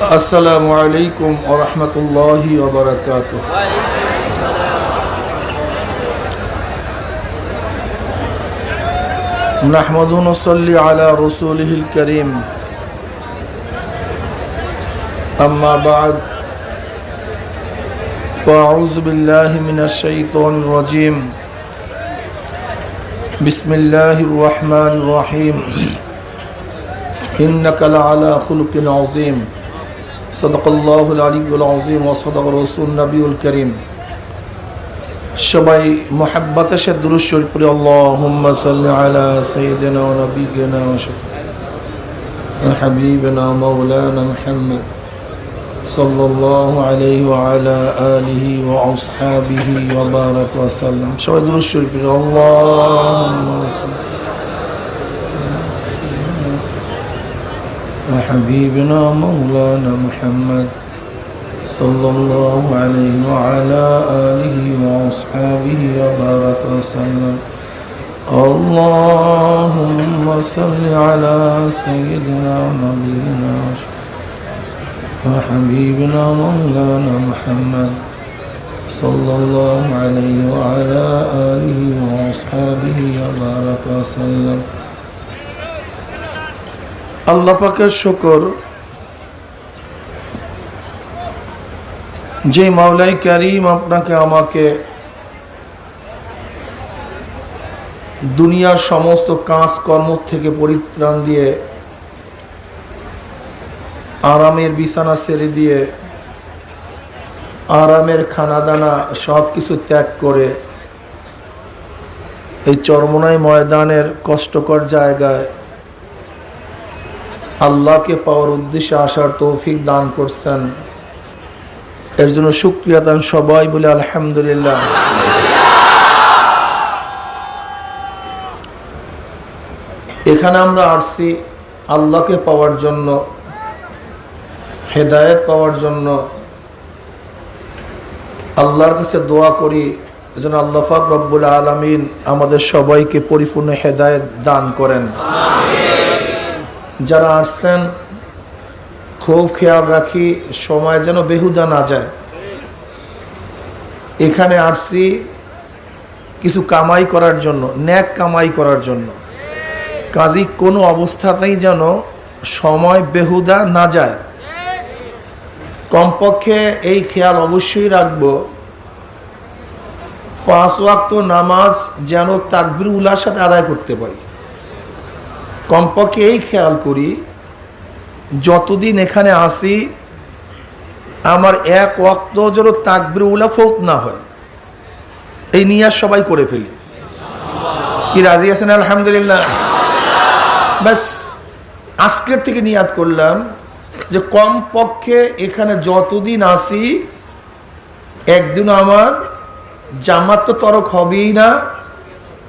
আসসালামু আলাইকুম ওয়া রাহমাতুল্লাহি ওয়া বারাকাতুহু। নাহমাদুহু ওয়া নুসাল্লি আলা রাসূলিহিল কারীম। আম্মা বা'দ, ফাআউযু বিল্লাহি মিনাশ শাইতানির রাজীম। বিসমিল্লাহির রাহমানির রাহিম। ইন্নাকা লা'আলা খুলুকিন আযীম। সাদাকাল্লাহুল আলিয়্যুল আযীম ওয়া সাদাকা রাসূলুন নবিয়ুল কারীম। সবাই মুহাব্বতের সাথে দুরূদ শরীফ পড়ি। আল্লাহুম্মা সাল্লি আলা সাইয়্যিদিনা ওয়া নাবিয়িনা ওয়া শাফিঈনা হাবিবিনা মাওলানা মুহাম্মদ সাল্লাল্লাহু আলাইহি ওয়া আলা আলিহি ওয়া আসহাবিহি ওয়া বারাকা ওয়া সাল্লাম। সবাই দুরূদ শরীফ পড়ি। আল্লাহুম্মা সাল্লি وحبيبنا مولانا محمد صلى الله عليه وعلى آله وأصحابه وبارك وسلم. اللهم صل على سيدنا ونبينا وحبيبنا مولانا محمد صلى الله عليه وعلى آله وأصحابه وبارك وسلم. আল্লাহ পাকের শুকর, যে মাওলাই কারীম আপনাকে আমাকে দুনিয়ার সমস্ত কাজকর্ম থেকে পরিত্রাণ দিয়ে আরামের বিছানা ছেড়ে দিয়ে আরামের খানাদানা সব কিছু ত্যাগ করে এই চরমোনাই ময়দানের কষ্টকর জায়গায় আল্লাহকে পাওয়ার উদ্দেশ্যে আসার তৌফিক দান করছেন, এর জন্য শুকরিয়া দান সবাই বলে আলহামদুলিল্লাহ। এখানে আমরা আসছি আল্লাহকে পাওয়ার জন্য, হেদায়েত পাওয়ার জন্য। আল্লাহর কাছে দোয়া করি যেন আল্লাহ পাক রব্বুল আলামিন আমাদের সবাইকে পরিপূর্ণ হেদায়েত দান করেন। যারা আসছেন খুব খেয়াল রাখি সময় যেন বেহুদা না যায়। এখানে আসছি কিছু কামাই করার জন্য, ন্যাক কামাই করার জন্য। কাজী কোনো অবস্থাতেই যেন সময় বেহুদা না যায়। কমপক্ষে এই খেয়াল অবশ্যই রাখবো 5 ওয়াক্ত নামাজ যেন তাকবীর উলার সাথে আদায় করতে পারি। কমপক্ষে এই খেয়াল করি যতদিন এখানে আসি আমার 1 ওয়াক্ত যেন তাকবীর উলা ফৌত না হয়, এই নিয়াত সবাই করে ফেলি। কি রাজি আছেন? আলহামদুলিল্লাহ। ব্যাস আজকের থেকে নিয়াত করলাম যে কমপক্ষে এখানে যতদিন আসি একদিন আমার জামাত তো তরক হবেই না,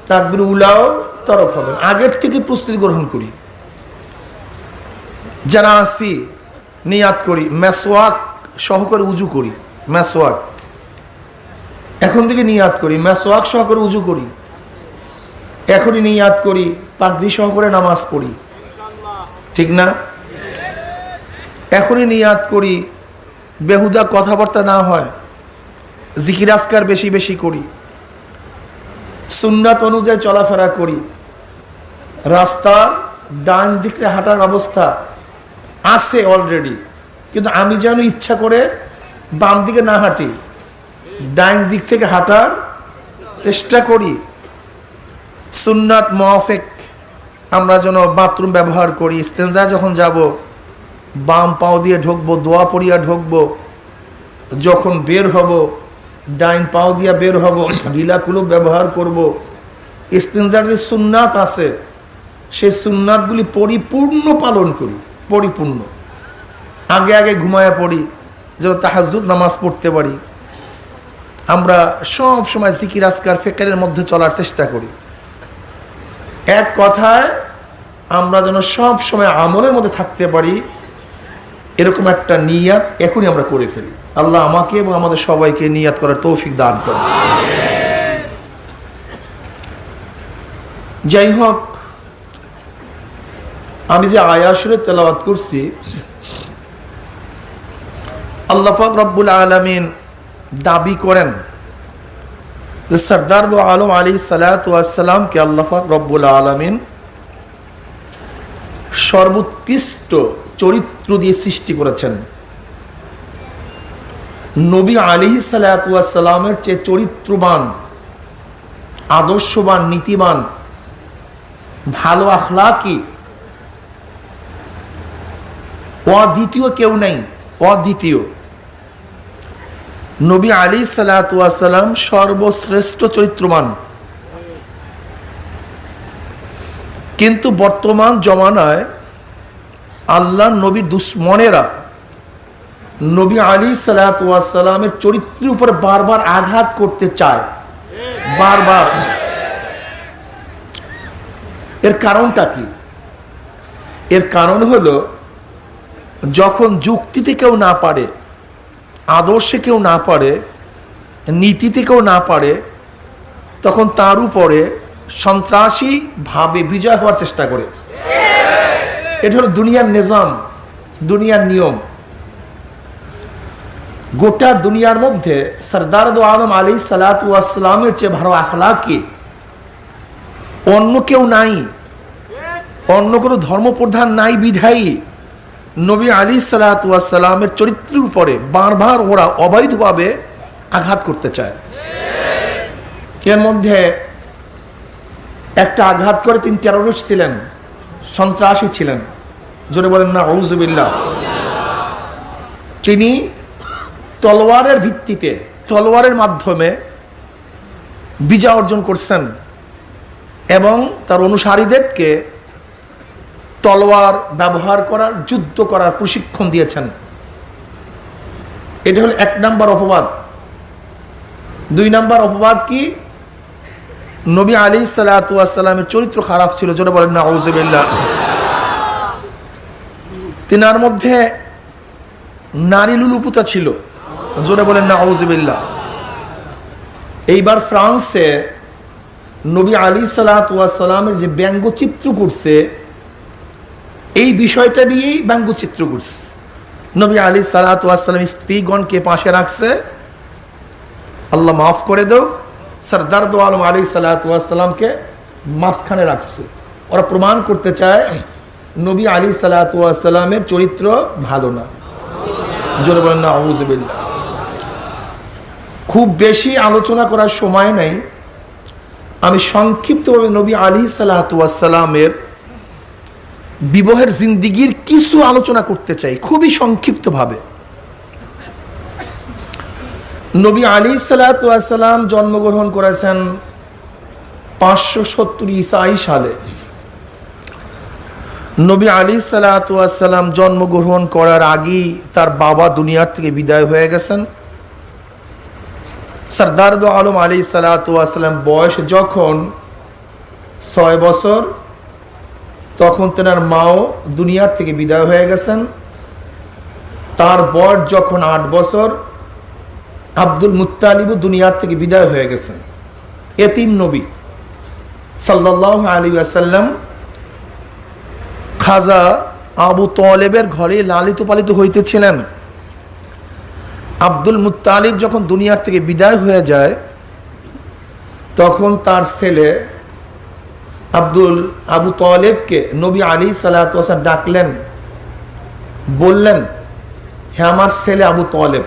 তাকবীর উলাও তরক হবে। আগের থেকে প্রস্তুতি গ্রহণ করি। যারা আসি নিয়াত করি, মেসওয়াক সহকারে উজু করি। মেসওয়াক এখন থেকে নিয়াত করি, মেসওয়াক সহকারে উজু করি। এখনই নিয়াত করি, পাগড়ি সহকারে নামাজ পড়ি, ঠিক না? এখনই নিয়াত করি বেহুদা কথাবার্তা না হয়, জিকির আজকার বেশি বেশি করি, সুন্নাত অনুযায়ী চলাফেরা করি। রাস্তার ডান দিকে হাঁটার অবস্থা আছে অলরেডি, কিন্তু আমি যেন ইচ্ছা করে বাম দিকে না হাঁটি, ডান দিক থেকে হাঁটার চেষ্টা করি। সুন্নাত মুআফিক আমরা যেন বাথরুম ব্যবহার করি। ইস্তেনজা যখন যাব বাম পাও দিয়ে ঢুকবো, দোয়া পড়িয়া ঢুকবো। যখন বের হব ডাইন পাও দিয়া বের হব, ঢিলা কুলুপ ব্যবহার করব। ইস্তেনজার যে সুন্নাত আছে সেই সুন্নাতগুলি পরিপূর্ণ পালন করি, পরিপূর্ণ। আগে আগে ঘুমায়া পড়ি যেন তাহাজ্জুদ নামাজ পড়তে পারি। আমরা সব সময় জিকির আজকার ফিকিরের মধ্যে চলার চেষ্টা করি। এক কথায় আমরা যেন সব সময় আমলের মধ্যে থাকতে পারি, এরকম একটা নিয়াত এখনই আমরা করে ফেলি। আল্লাহ আমাকে এবং আমাদের সবাইকে নিয়াত করার তৌফিক দান করেন। যাই হোক, আমি যে আয়াত শরীফ তেলাওয়াত করছি আল্লাহ পাক রব্বুল আলামিন দাবি করেন যে সরদার দো আলম আলাইহিস সালাতু ওয়াস সালামকে আল্লাহ পাক রব্বুল আলামিন সর্বোৎকৃষ্ট চরিত্র দিয়ে সৃষ্টি করেছেন। নবী আলাইহিস সালাতু ওয়াস সালামের চেয়ে চরিত্রবান, আদর্শবান, নীতিবান, ভালো আখলাকি অদ্বিতীয় কেউ নেই। অদ্বিতীয় নবী আলাইহিস সালাতু ওয়াস সালাম সর্বশ্রেষ্ঠ চরিত্রবান। কিন্তু বর্তমান জমানায় আল্লাহর নবীর দুশ্মনেরা নবী আলাইহিস সালাতু ওয়াস সালামের চরিত্রের উপরে বারবার আঘাত করতে চায়, বারবার। এর কারণটা কি? এর কারণ হলো, যখন যুক্তিতে কেউ না পারে, আদর্শে কেউ না পারে, নীতিতে কেউ না পারে, তখন তার উপরে সন্ত্রাসী ভাবে বিজয় হওয়ার চেষ্টা করে। এটা হলো দুনিয়ার নিজাম, দুনিয়ার নিয়ম। গোটা দুনিয়ার মধ্যে সরদার দো আলম আলাইহিস সালাতু ওয়াস সালামের চেয়ে ভালো আখলাকি অন্য কেউ নাই, অন্য কোনো ধর্মপ্রধান নাই। বিধায়ী নবী আলাইহিস সালাতু ওয়াস সালামের চরিত্রের উপরে বারবার ওরা অবৈধভাবে আঘাত করতে চায়। এর মধ্যে একটা আঘাত করে তিনি টেররিস্ট ছিলেন, সন্ত্রাসী ছিলেন। জোরে বলেন না আউযুবিল্লাহ। তিনি তলোয়ারের ভিত্তিতে, তলোয়ারের মাধ্যমে বিজয় অর্জন করছেন এবং তার অনুসারীদেরকে তলোয়ার ব্যবহার করার, যুদ্ধ করার প্রশিক্ষণ দিয়েছেন। এটা হলো 1 নম্বর অপবাদ। 2 নম্বর অপবাদ কি? নবী আলাইহিস সালাতু ওয়াস সালামের চরিত্র খারাপ ছিল। জোরে বলেন না আউযুবিল্লাহ। তিনার মধ্যে নারী লুলুপুতা ছিল। জোরে বলেন না আউযুবিল্লাহ। এইবার ফ্রান্সে নবী আলাইহিস সালাতু ওয়াস সালামের যে ব্যঙ্গচিত্র করছে, এই বিষয়টা নিয়েই ব্যঙ্গচিত্র করছে। নবী আলাইহিস সালাতু ওয়াস সালাম স্ত্রীগণকে পাশে রাখছে, আল্লাহ মাফ করে দাও, সরদার দো আলম আলাইহিস সালাতু ওয়াস সালামকে মাঝখানে রাখছে। ওরা প্রমাণ করতে চায় নবী আলাইহিস সালাতু ওয়াস সালামের চরিত্র ভালো না। জোরে বলেন না আউযুবিল্লাহ। খুব বেশি আলোচনা করার সময় নাই, আমি সংক্ষিপ্তভাবে নবী আলাইহিস সালাতু ওয়াস সালামের বিবাহের জিন্দিগির কিছু আলোচনা করতে চাই, খুবই সংক্ষিপ্তভাবে। নবী আলাইহিস সালাতু ওয়াস সালাম জন্মগ্রহণ করেছেন 570 ঈসাই সালে। নবী আলাইহিস সালাতু ওয়াস সালাম জন্মগ্রহণ করার আগেই তার বাবা দুনিয়ার থেকে বিদায় হয়ে গেছেন। সরদার দো আলম আলাইহিস সালাতু ওয়াস সালাম বয়স যখন 6 বছর, তখন তেনার মাও দুনিয়ার থেকে বিদায় হয়ে গেছেন। তার বয়স যখন 8 বছর, আব্দুল মুত্তালিবও দুনিয়ার থেকে বিদায় হয়ে গেছেন। এতিম নবী সাল্লাল্লাহু আলাইহি ওয়াসাল্লাম খাজা আবু তালেবের ঘরে লালিত পালিত হইতেছিলেন। আব্দুল মুত্তালিব যখন দুনিয়ার থেকে বিদায় হয়ে যায়, তখন তার ছেলে আবু তালেবকে নবী আলাইহিস সালাতু ওয়াস সালাম ডাকলেন, বললেন, হে আমার ছেলে আবু তালেব,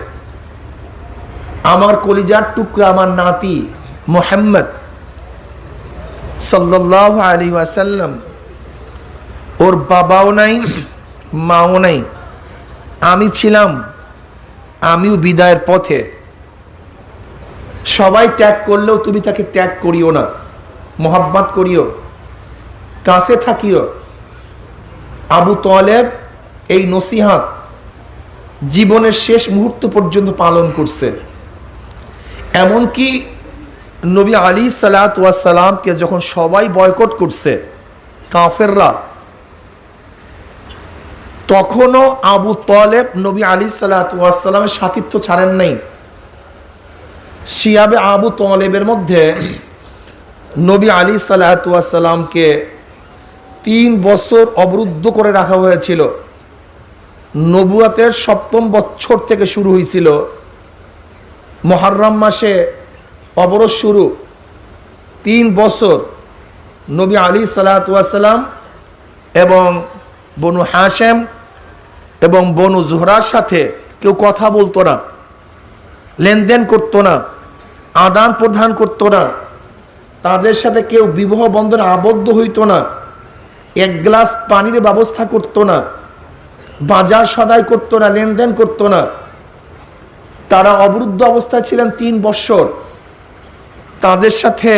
আমার কলিজার টুকরা, আমার নাতি মুহাম্মদ সাল্লাল্লাহু আলাইহি ওয়াসাল্লাম, ওর বাবাও নাই, মাও নাই, আমি ছিলাম, আমিও বিদায়ের পথে। সবাই ত্যাগ করলেও তুমি তাকে ত্যাগ করিও না, মোহাব্বত করিও, কাছে থাকিও। আবু তালেব এই নসিহত জীবনের শেষ মুহূর্ত পর্যন্ত পালন করছে। এমনকি নবী আলাইহিস সালাতু ওয়াস সালামকে যখন সবাই বয়কট করছে, কাফেররা, তখনও আবু তালেব নবী আলাইহিস সালাতু ওয়াস সালামের সাথিত্ব ছাড়েন নাই। শিয়াবে আবু তালেবের মধ্যে নবী আলাইহিস সালাতু ওয়াস সালামকে 3 বছর অবরুদ্ধ করে রাখা হয়েছিল। নবুয়াতের ৭ম বছর থেকে শুরু হয়েছিল। মুহররম মাসে অবরোধ শুরু। 3 বছর নবী আলাইহিস সালাতু ওয়াস সালাম এবং বনু হাশেম এবং বনু জুহরার সাথে কেউ কথা বলতো না, লেনদেন করতো না, আদান প্রদান করতো না, তাদের সাথে কেউ বিবাহ বন্ধনে আবদ্ধ হইতো না, এক গ্লাস পানির ব্যবস্থা করতো না, বাজার সদাই করতো না, লেনদেন করতো না। তারা অবরুদ্ধ অবস্থায় ছিলেন 3 বছর। তাদের সাথে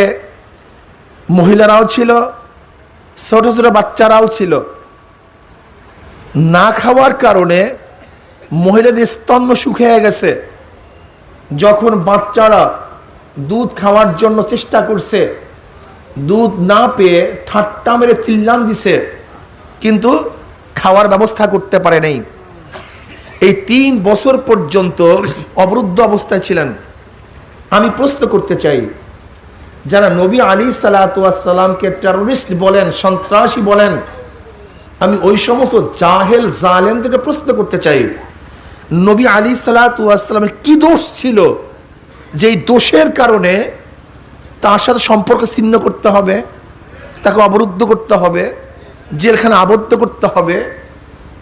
মহিলারাও ছিল, ছোট ছোট বাচ্চারাও ছিল। না খাওয়ার কারণে মহিলাদের স্তন্য শুকিয়ে গেছে। যখন বাচ্চারা দুধ খাওয়ার জন্য চেষ্টা করছে, দুধ না পেয়ে ঠাট্টা মেরে চিল্লান দিছে, কিন্তু খাওয়ার ব্যবস্থা করতে পারে নাই। এই 3 বছর পর্যন্ত অবরুদ্ধ অবস্থায় ছিলেন। আমি প্রশ্ন করতে চাই, যারা নবী আলাইহিস সালাতু ওয়াস সালামকে টেররিস্ট বলেন, সন্ত্রাসী বলেন, আমি ওই সমস্ত জাহেল জালেমদেরকে প্রশ্ন করতে চাই, নবী আলাইহিস সালাতু ওয়াস সালামের কি দোষ ছিল যেই দোষের কারণে তার সাথে সম্পর্ক ছিন্ন করতে হবে, তাকে অবরুদ্ধ করতে হবে, জেলখানা আবদ্ধ করতে হবে,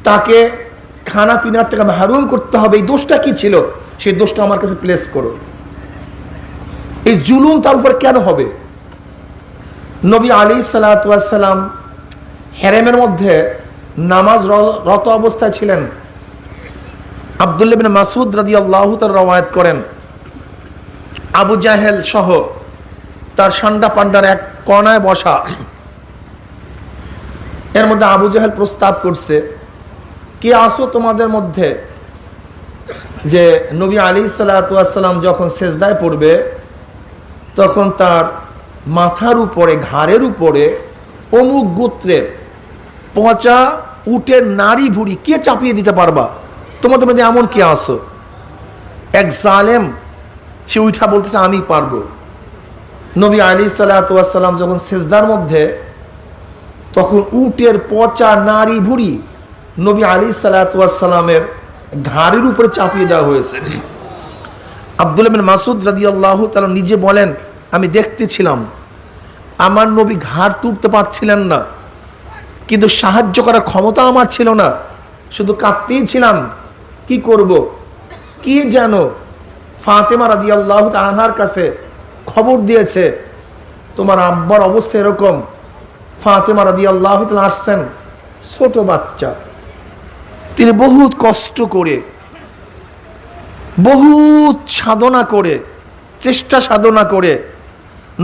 তাকে খানা পিনার থেকে মাহরুম করতে হবে? এই দোষটা কি ছিল? সেই দোষটা আমার কাছে প্লেস করো। এই জুলুম তার উপর কেন হবে? নবী আলাইহিস সালাতু ওয়াস সালাম হেরেমের মধ্যে নামাজ রত অবস্থায় ছিলেন। আব্দুল্লাহ ইবনে মাসউদ রাদিয়াল্লাহু তাআলা রওয়ায়াত করেন, আবু জাহেল সহ তার সান্ডা পান্ডার এক কোণায় বসা। এর মধ্যে আবু জাহেল প্রস্তাব করছে, কে আসো তোমাদের মধ্যে যে নবী আলাইহিস সালাতু ওয়াস সালাম যখন সেজদায় পড়বে তখন তার মাথার উপরে, ঘাড়ের উপরে অমুক গোত্রের পচা উটের নাড়ি ভুড়ি কে চাপিয়ে দিতে পারবা? তোমাদের মধ্যে এমন কে আসো? এক জালেম সে উঠা বলতেছে, আমি পারবো। নবী আলাইহিস সালাতু ওয়াস সালাম যখন সেজদার মধ্যে, তখন উটের পচা নাড়ি ভুড়ি নবী আলাইহিস সালাতু ওয়াস সালামের ঘাড়ের উপরে চাপিয়ে দেওয়া হয়েছে। আব্দুল্লাহ ইবনে মাসউদ রাদিয়াল্লাহু তাআলা নিজে বলেন, আমি দেখতেছিলাম, আমার নবী ঘাড় তুলতে পারছিলেন না, কিন্তু সাহায্য করার ক্ষমতা আমার ছিল না, শুধু কাঁদতেই ছিলাম। কি করব? কি যেন ফাতেমা রাদিয়াল্লাহু তাআলা আনহার কাছে খবর দিয়েছে, তোমার আব্বার অবস্থা এরকম। ফাতেমা রাদিয়াল্লাহু তাআলা আসছেন, ছোট বাচ্চা, তিনি বহুত কষ্ট করে, বহুত সাধনা করে, চেষ্টা সাধনা করে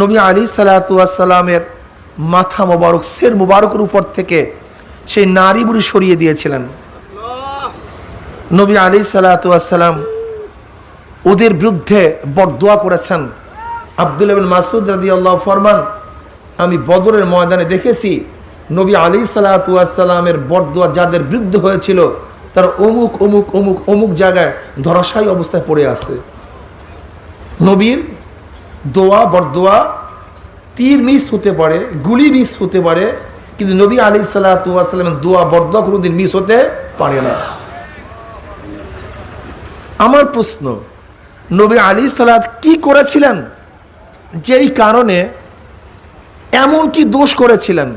নবী আলাইহিস সালাতু ওয়াস সালামের মাথা মোবারক, সের মোবারকের উপর থেকে সেই নারী বুড়ি সরিয়ে দিয়েছিলেন। নবী আলাইহিস সালাতু ওয়াস সালাম ওদের বিরুদ্ধে বদদোয়া করেছেন। আব্দুল্লাহ ইবনে মাসউদ রাদিয়াল্লাহু ফরমান, আমি বদরের ময়দানে দেখেছি নবী আলাইহিস সালাতু ওয়াস সালামের বদদোয়া যাদের বিরুদ্ধে হয়েছিল তার অমুক অমুক অমুক অমুক জায়গায় ধরাশায়ী অবস্থায় পড়ে আছে। নবীর দোয়া বদদোয়া তীর মিস হতে পারে, গুলি মিস হতে পারে, কিন্তু নবী আলাইহিস সালাতু ওয়াস সালামের দোয়া বদদোয়া কোনোদিন মিস হতে পারে না। আমার প্রশ্ন, নবী আলাইহিস সালাত কি করেছিলেন যেই কারণে, এমন কি দোষ করেছিলেন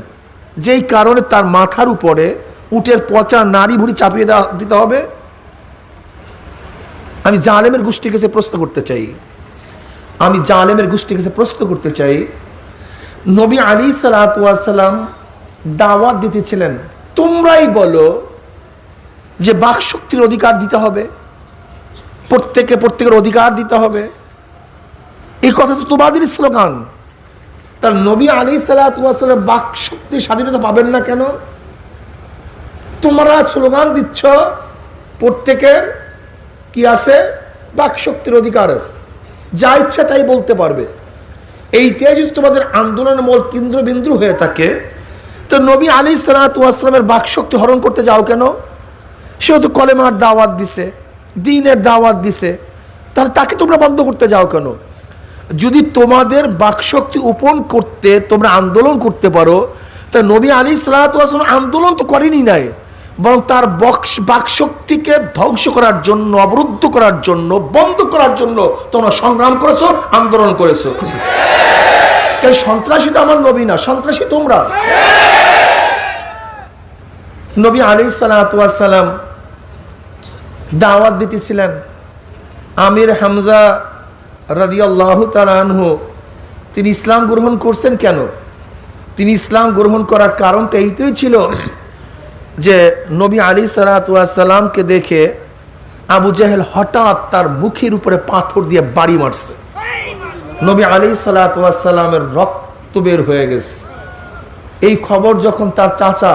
যেই কারণে তার মাথার উপরে উটের পচা নাড়ি ভুড়ি চাপিয়ে দিতে হবে? আমি জালেমের গোষ্ঠীর কাছে প্রশ্ন করতে চাই, আমি জালেমের গোষ্ঠীর কাছে প্রশ্ন করতে চাই, নবী আলাইহিস সালাতু ওয়াস সালাম দাওয়াত দিতেছিলেন, তোমরাই বলো যে বাকশক্তির অধিকার দিতে হবে, প্রত্যেকের অধিকার দিতে হবে। এই কথা তো তোমাদেরই স্লোগান। তার নবী আলাইহিস সালাতু ওয়াস সালাম বাকশক্তির স্বাধীনতা পাবেন না কেন? তোমরা স্লোগান দিচ্ছ প্রত্যেকের কি আছে? বাকশক্তির অধিকার আছে, যা ইচ্ছা তাই বলতে পারবে। এইটাই যদি তোমাদের আন্দোলনের মূল কেন্দ্রবিন্দু হয়ে থাকে, তো নবী আলাইহিস সালাতু ওয়াস সালামের বাকশক্তি হরণ করতে যাও কেন? সেও তো কলেমার দাওয়াত দিছে, দ্বীনের দাওয়াত দিছে, তাহলে তাকে তোমরা বন্ধ করতে যাও কেন? যদি তোমাদের বাকশক্তি উপন করতে তোমরা আন্দোলন করতে পারো, তা নবী আলাইহিস সালাতু ওয়াস সালাম আন্দোলন তো করেনি নাই, বরং তার বাকশক্তিকে ধ্বংস করার জন্য, অবরুদ্ধ করার জন্য, বন্ধ করার জন্য তোমরা সংগ্রাম করেছো, আন্দোলন করেছো। তাই সন্ত্রাসী তো আমার নবী না, সন্ত্রাসী তোমরা। নবী আলাইহিস সালাতু ওয়াস সালাম দাওয়াত দিতেছিলেন। আমির হামজা রাদিয়াল্লাহু তাআলা আনহু তিনি ইসলাম গ্রহণ করছেন কেন? তিনি ইসলাম গ্রহণ করার কারণটা এইটাই ছিল যে নবী আলাইহিস সালাতু ওয়াস সালামকে দেখে আবু জাহেল হঠাৎ তার মুখের উপরে পাথর দিয়ে বাড়ি মারছে। নবী আলাইহিস সালাতু ওয়াস সালামের রক্ত বের হয়ে গেছে। এই খবর যখন তার চাচা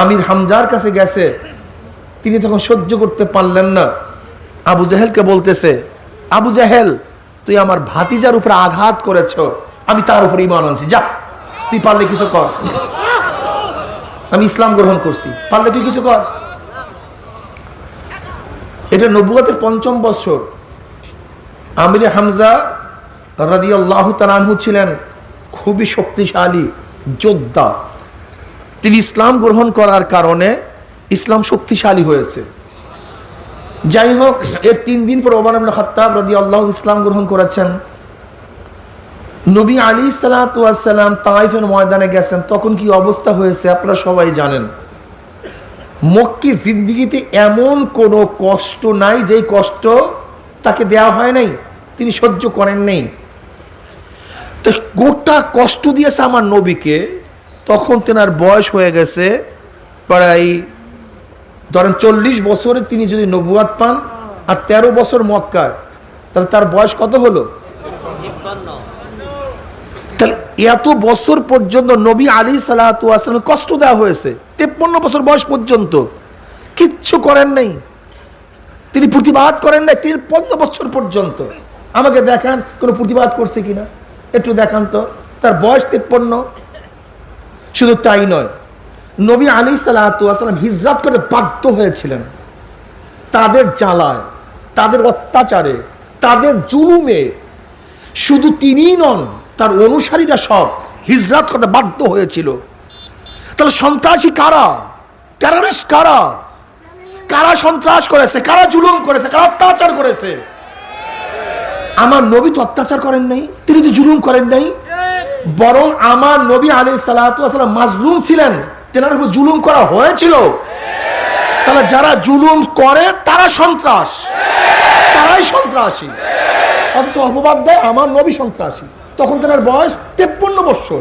আমির হামজার কাছে গেছে, তিনি তখন সহ্য করতে পারলেন না। আবু জাহেলকে বলতেছে, আবু জাহেল তুই আমার ভাতিজার উপরে আঘাত করেছ, আমি তার উপরে ঈমান আনছি, যা তুই পারলে কিছু কর, আমি ইসলাম গ্রহণ করছি, পারলে তুই কিছু কর। এটা নবুয়তের ৫ম বছর। আমির হামজা রাদিয়াল্লাহু তাআলা আনহু ছিলেন খুবই শক্তিশালী যোদ্ধা। তিনি ইসলাম গ্রহণ করার কারণে ইসলাম শক্তিশালী হয়েছে। যাই হোক, এর ৩ দিন পর ওমর ইবনে খাত্তাব রাদিয়াল্লাহু ইসলাম গ্রহণ করেছেন। নবী আলাইহিস সালাতু ওয়াস সালাম তায়েফের ময়দানে গেছেন, তখন কি অবস্থা হয়েছে আপনারা সবাই জানেন। মক্কি জিন্দেগিতে এমন কোনো কষ্ট নাই যেই কষ্ট তাকে দেওয়া হয় নাই, তিনি সহ্য করেন নাই। তো গোটা কষ্ট দিয়েছে আমার নবীকে। তখন তেনার বয়স হয়ে গেছে প্রায় ধরেন ৪০ বছরে তিনি যদি নবুয়ত পান আর ১৩ বছর মক্কায়, তাহলে তার বয়স কত হলো? ৫৩। তাহলে এত বছর পর্যন্ত নবী আলাইহিস সালাতু ওয়াস সালাম কষ্ট দেওয়া হয়েছে। ৫৩ বছর বয়স পর্যন্ত কিচ্ছু করেন নাই, তিনি প্রতিবাদ করেন নাই ৫৩ বছর পর্যন্ত। আমাকে দেখান কোনো প্রতিবাদ করছে কিনা, একটু দেখান তো। তার বয়স ৫৩। শুধু তাই নয়, নবী আলাইহিস সালাতু ওয়াস সালাম হিজরত করতে বাধ্য হয়েছিলেন। তাদের জ্বালায়, তাদের অত্যাচারে, তাদের জুলুমে শুধু তিনিই নন, তার অনুসারীরা সব হিজরত করতে বাধ্য হয়েছিল। তাহলে সন্ত্রাসী কারা? টেররিস্ট কারা? কারা সন্ত্রাস করেছে, কারা জুলুম করেছে, কারা অত্যাচার করেছে? আমার নবী তো অত্যাচার করেন নাই, তিনি তো জুলুম করেন নাই, বরং আমার নবী আলাইহিস সালাতু ওয়াস সালাম মাজলুম ছিলেন, তেনার উপর জুলুম করা হয়েছিল। তাহলে যারা জুলুম করে তারা সন্ত্রাস, তারাই সন্ত্রাসী। অথচ অপবাদ দেয় আমার নবী সন্ত্রাসী। তখন তেনার বয়স ৫৩ বছর।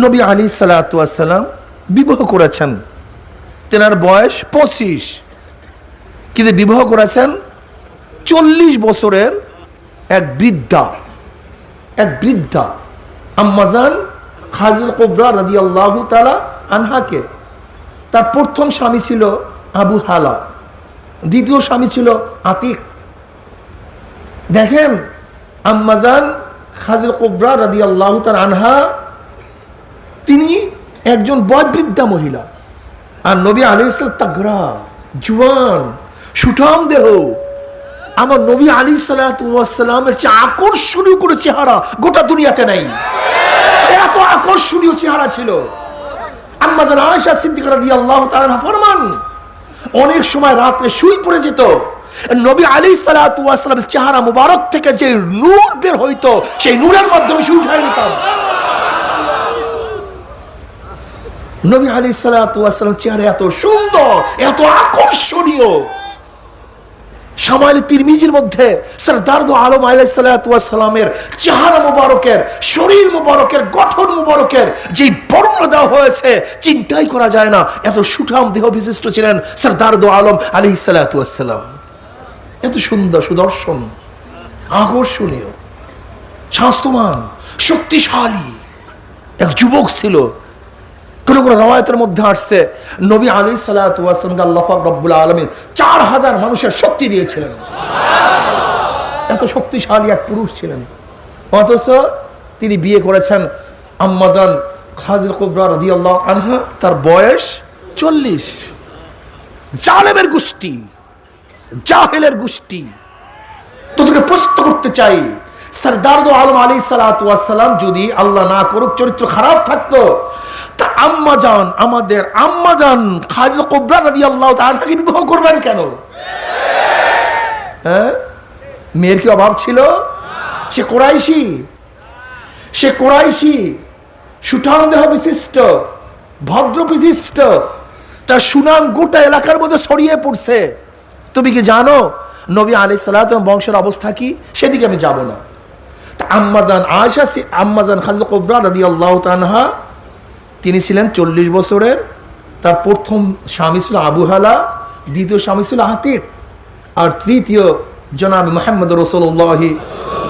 নবী আলাইহিস সালাতু ওয়াস সালাম বিবাহ করেছেন, তেনার বয়স ২৫, কিন্তু বিবাহ করেছেন ৪০ বছরের এক বৃদ্ধা, আম্মাজান খাদিজা কুবরা রাদিয়াল্লাহু তাআলা আনহাকে। তার প্রথম স্বামী ছিল আবু হালা, দ্বিতীয় স্বামী ছিল আতিক। দেখেন, আম্মাজান খাদিজা কুবরা রাদিয়াল্লাহু তাআলা আনহা তিনি একজন বয়োবৃদ্ধা মহিলা, আর নবী আলাইহিস সালাম তাগড়া, জুয়ান, সুঠাম দেহ। আমার নবী আলাইহিস সালাতু ওয়াস সালামের চেয়ে আকর্ষণীয় কোনো চেহারা গোটা দুনিয়াতে নাই। এত আকর্ষণীয় চেহারা ছিল। আম্মা জান আয়েশা সিদ্দিকা রাদিয়াল্লাহু তাআলা আনহা ফরমান, অনেক সময় রাতে শুই পড়ে যেত, নবী আলাইহিস সালাতু ওয়াস সালামের চেহারা মুবারক থেকে যে নূর বের হইতো, সেই নূরের মাধ্যমে শুই উঠাই নিতাম। নবী আলাইহিস সালাতু ওয়াস সালামের চেহারা এত সুন্দর, এত আকর্ষণীয়। শামাইল তিরমিজির মধ্যে সরদার দো আলম আলাইহিস সালাতু ওয়াস সালামের চেহারা মুবারকের, শরীর মুবারকের, গঠন মুবারকের যে বর্ণনা দেওয়া হয়েছে চিন্তাই করা যায় না। এত সুঠাম দেহ বিশিষ্ট ছিলেন সরদার দো আলম আলাইহিস সালাতু ওয়াস সালাম। এত সুন্দর, সুদর্শন, আকর্ষণীয়, স্বাস্থ্যবান, শক্তিশালী এক যুবক ছিল। কোন কোন রওয়ায়াতের মধ্যে আসছে নবী আলাইহিস সালাতু ওয়াস সালামকে আল্লাহ পাক রব্বুল আলামিন ৪০০০ মানুষের শক্তি দিয়েছিলেন। এত শক্তিশালী এক পুরুষ ছিলেন। অথচ তিনি বিয়ে করেছেন আম্মাজান খাদিজা কুবরা রাদিয়াল্লাহু আনহা, তার বয়স ৪০। জালেমের গোষ্ঠী, জাহেলের গোষ্ঠী। তোদেরকে প্রশ্ন করতে চাই, সরদার দো আলম আলাইহিস সালাতু ওয়াস সালাম যদি আল্লাহ না করুক চরিত্র খারাপ থাকতো, তা আম্মাজান, আমাদের আম্মাজান খাদিজা কুবরা রাদিয়াল্লাহু তাআলা কি বিবাহ করবেন কেন? হ্যাঁ, মেয়ের কি অভাব ছিল? সে কোরাইশি, সুঠাম দেহ বিশিষ্ট, ভদ্র বিশিষ্ট, তার সুনাম গোটা এলাকার মধ্যে ছড়িয়ে পড়ছে। তুমি কি জানো নবী আলাইহিস সালাতু বংশের অবস্থা কি? সেদিকে আমি যাব না। আম্মাজান আয়েশা, আম্মাজান খাদিজা কুবরা রাদিয়াল্লাহু তাআলা, তিনি ছিলেন 40 বছরের। তার প্রথম স্বামী ছিল আবু হালা, দ্বিতীয় স্বামী ছিল আতিক, আর তৃতীয় জনাব মুহাম্মদ রাসূলুল্লাহ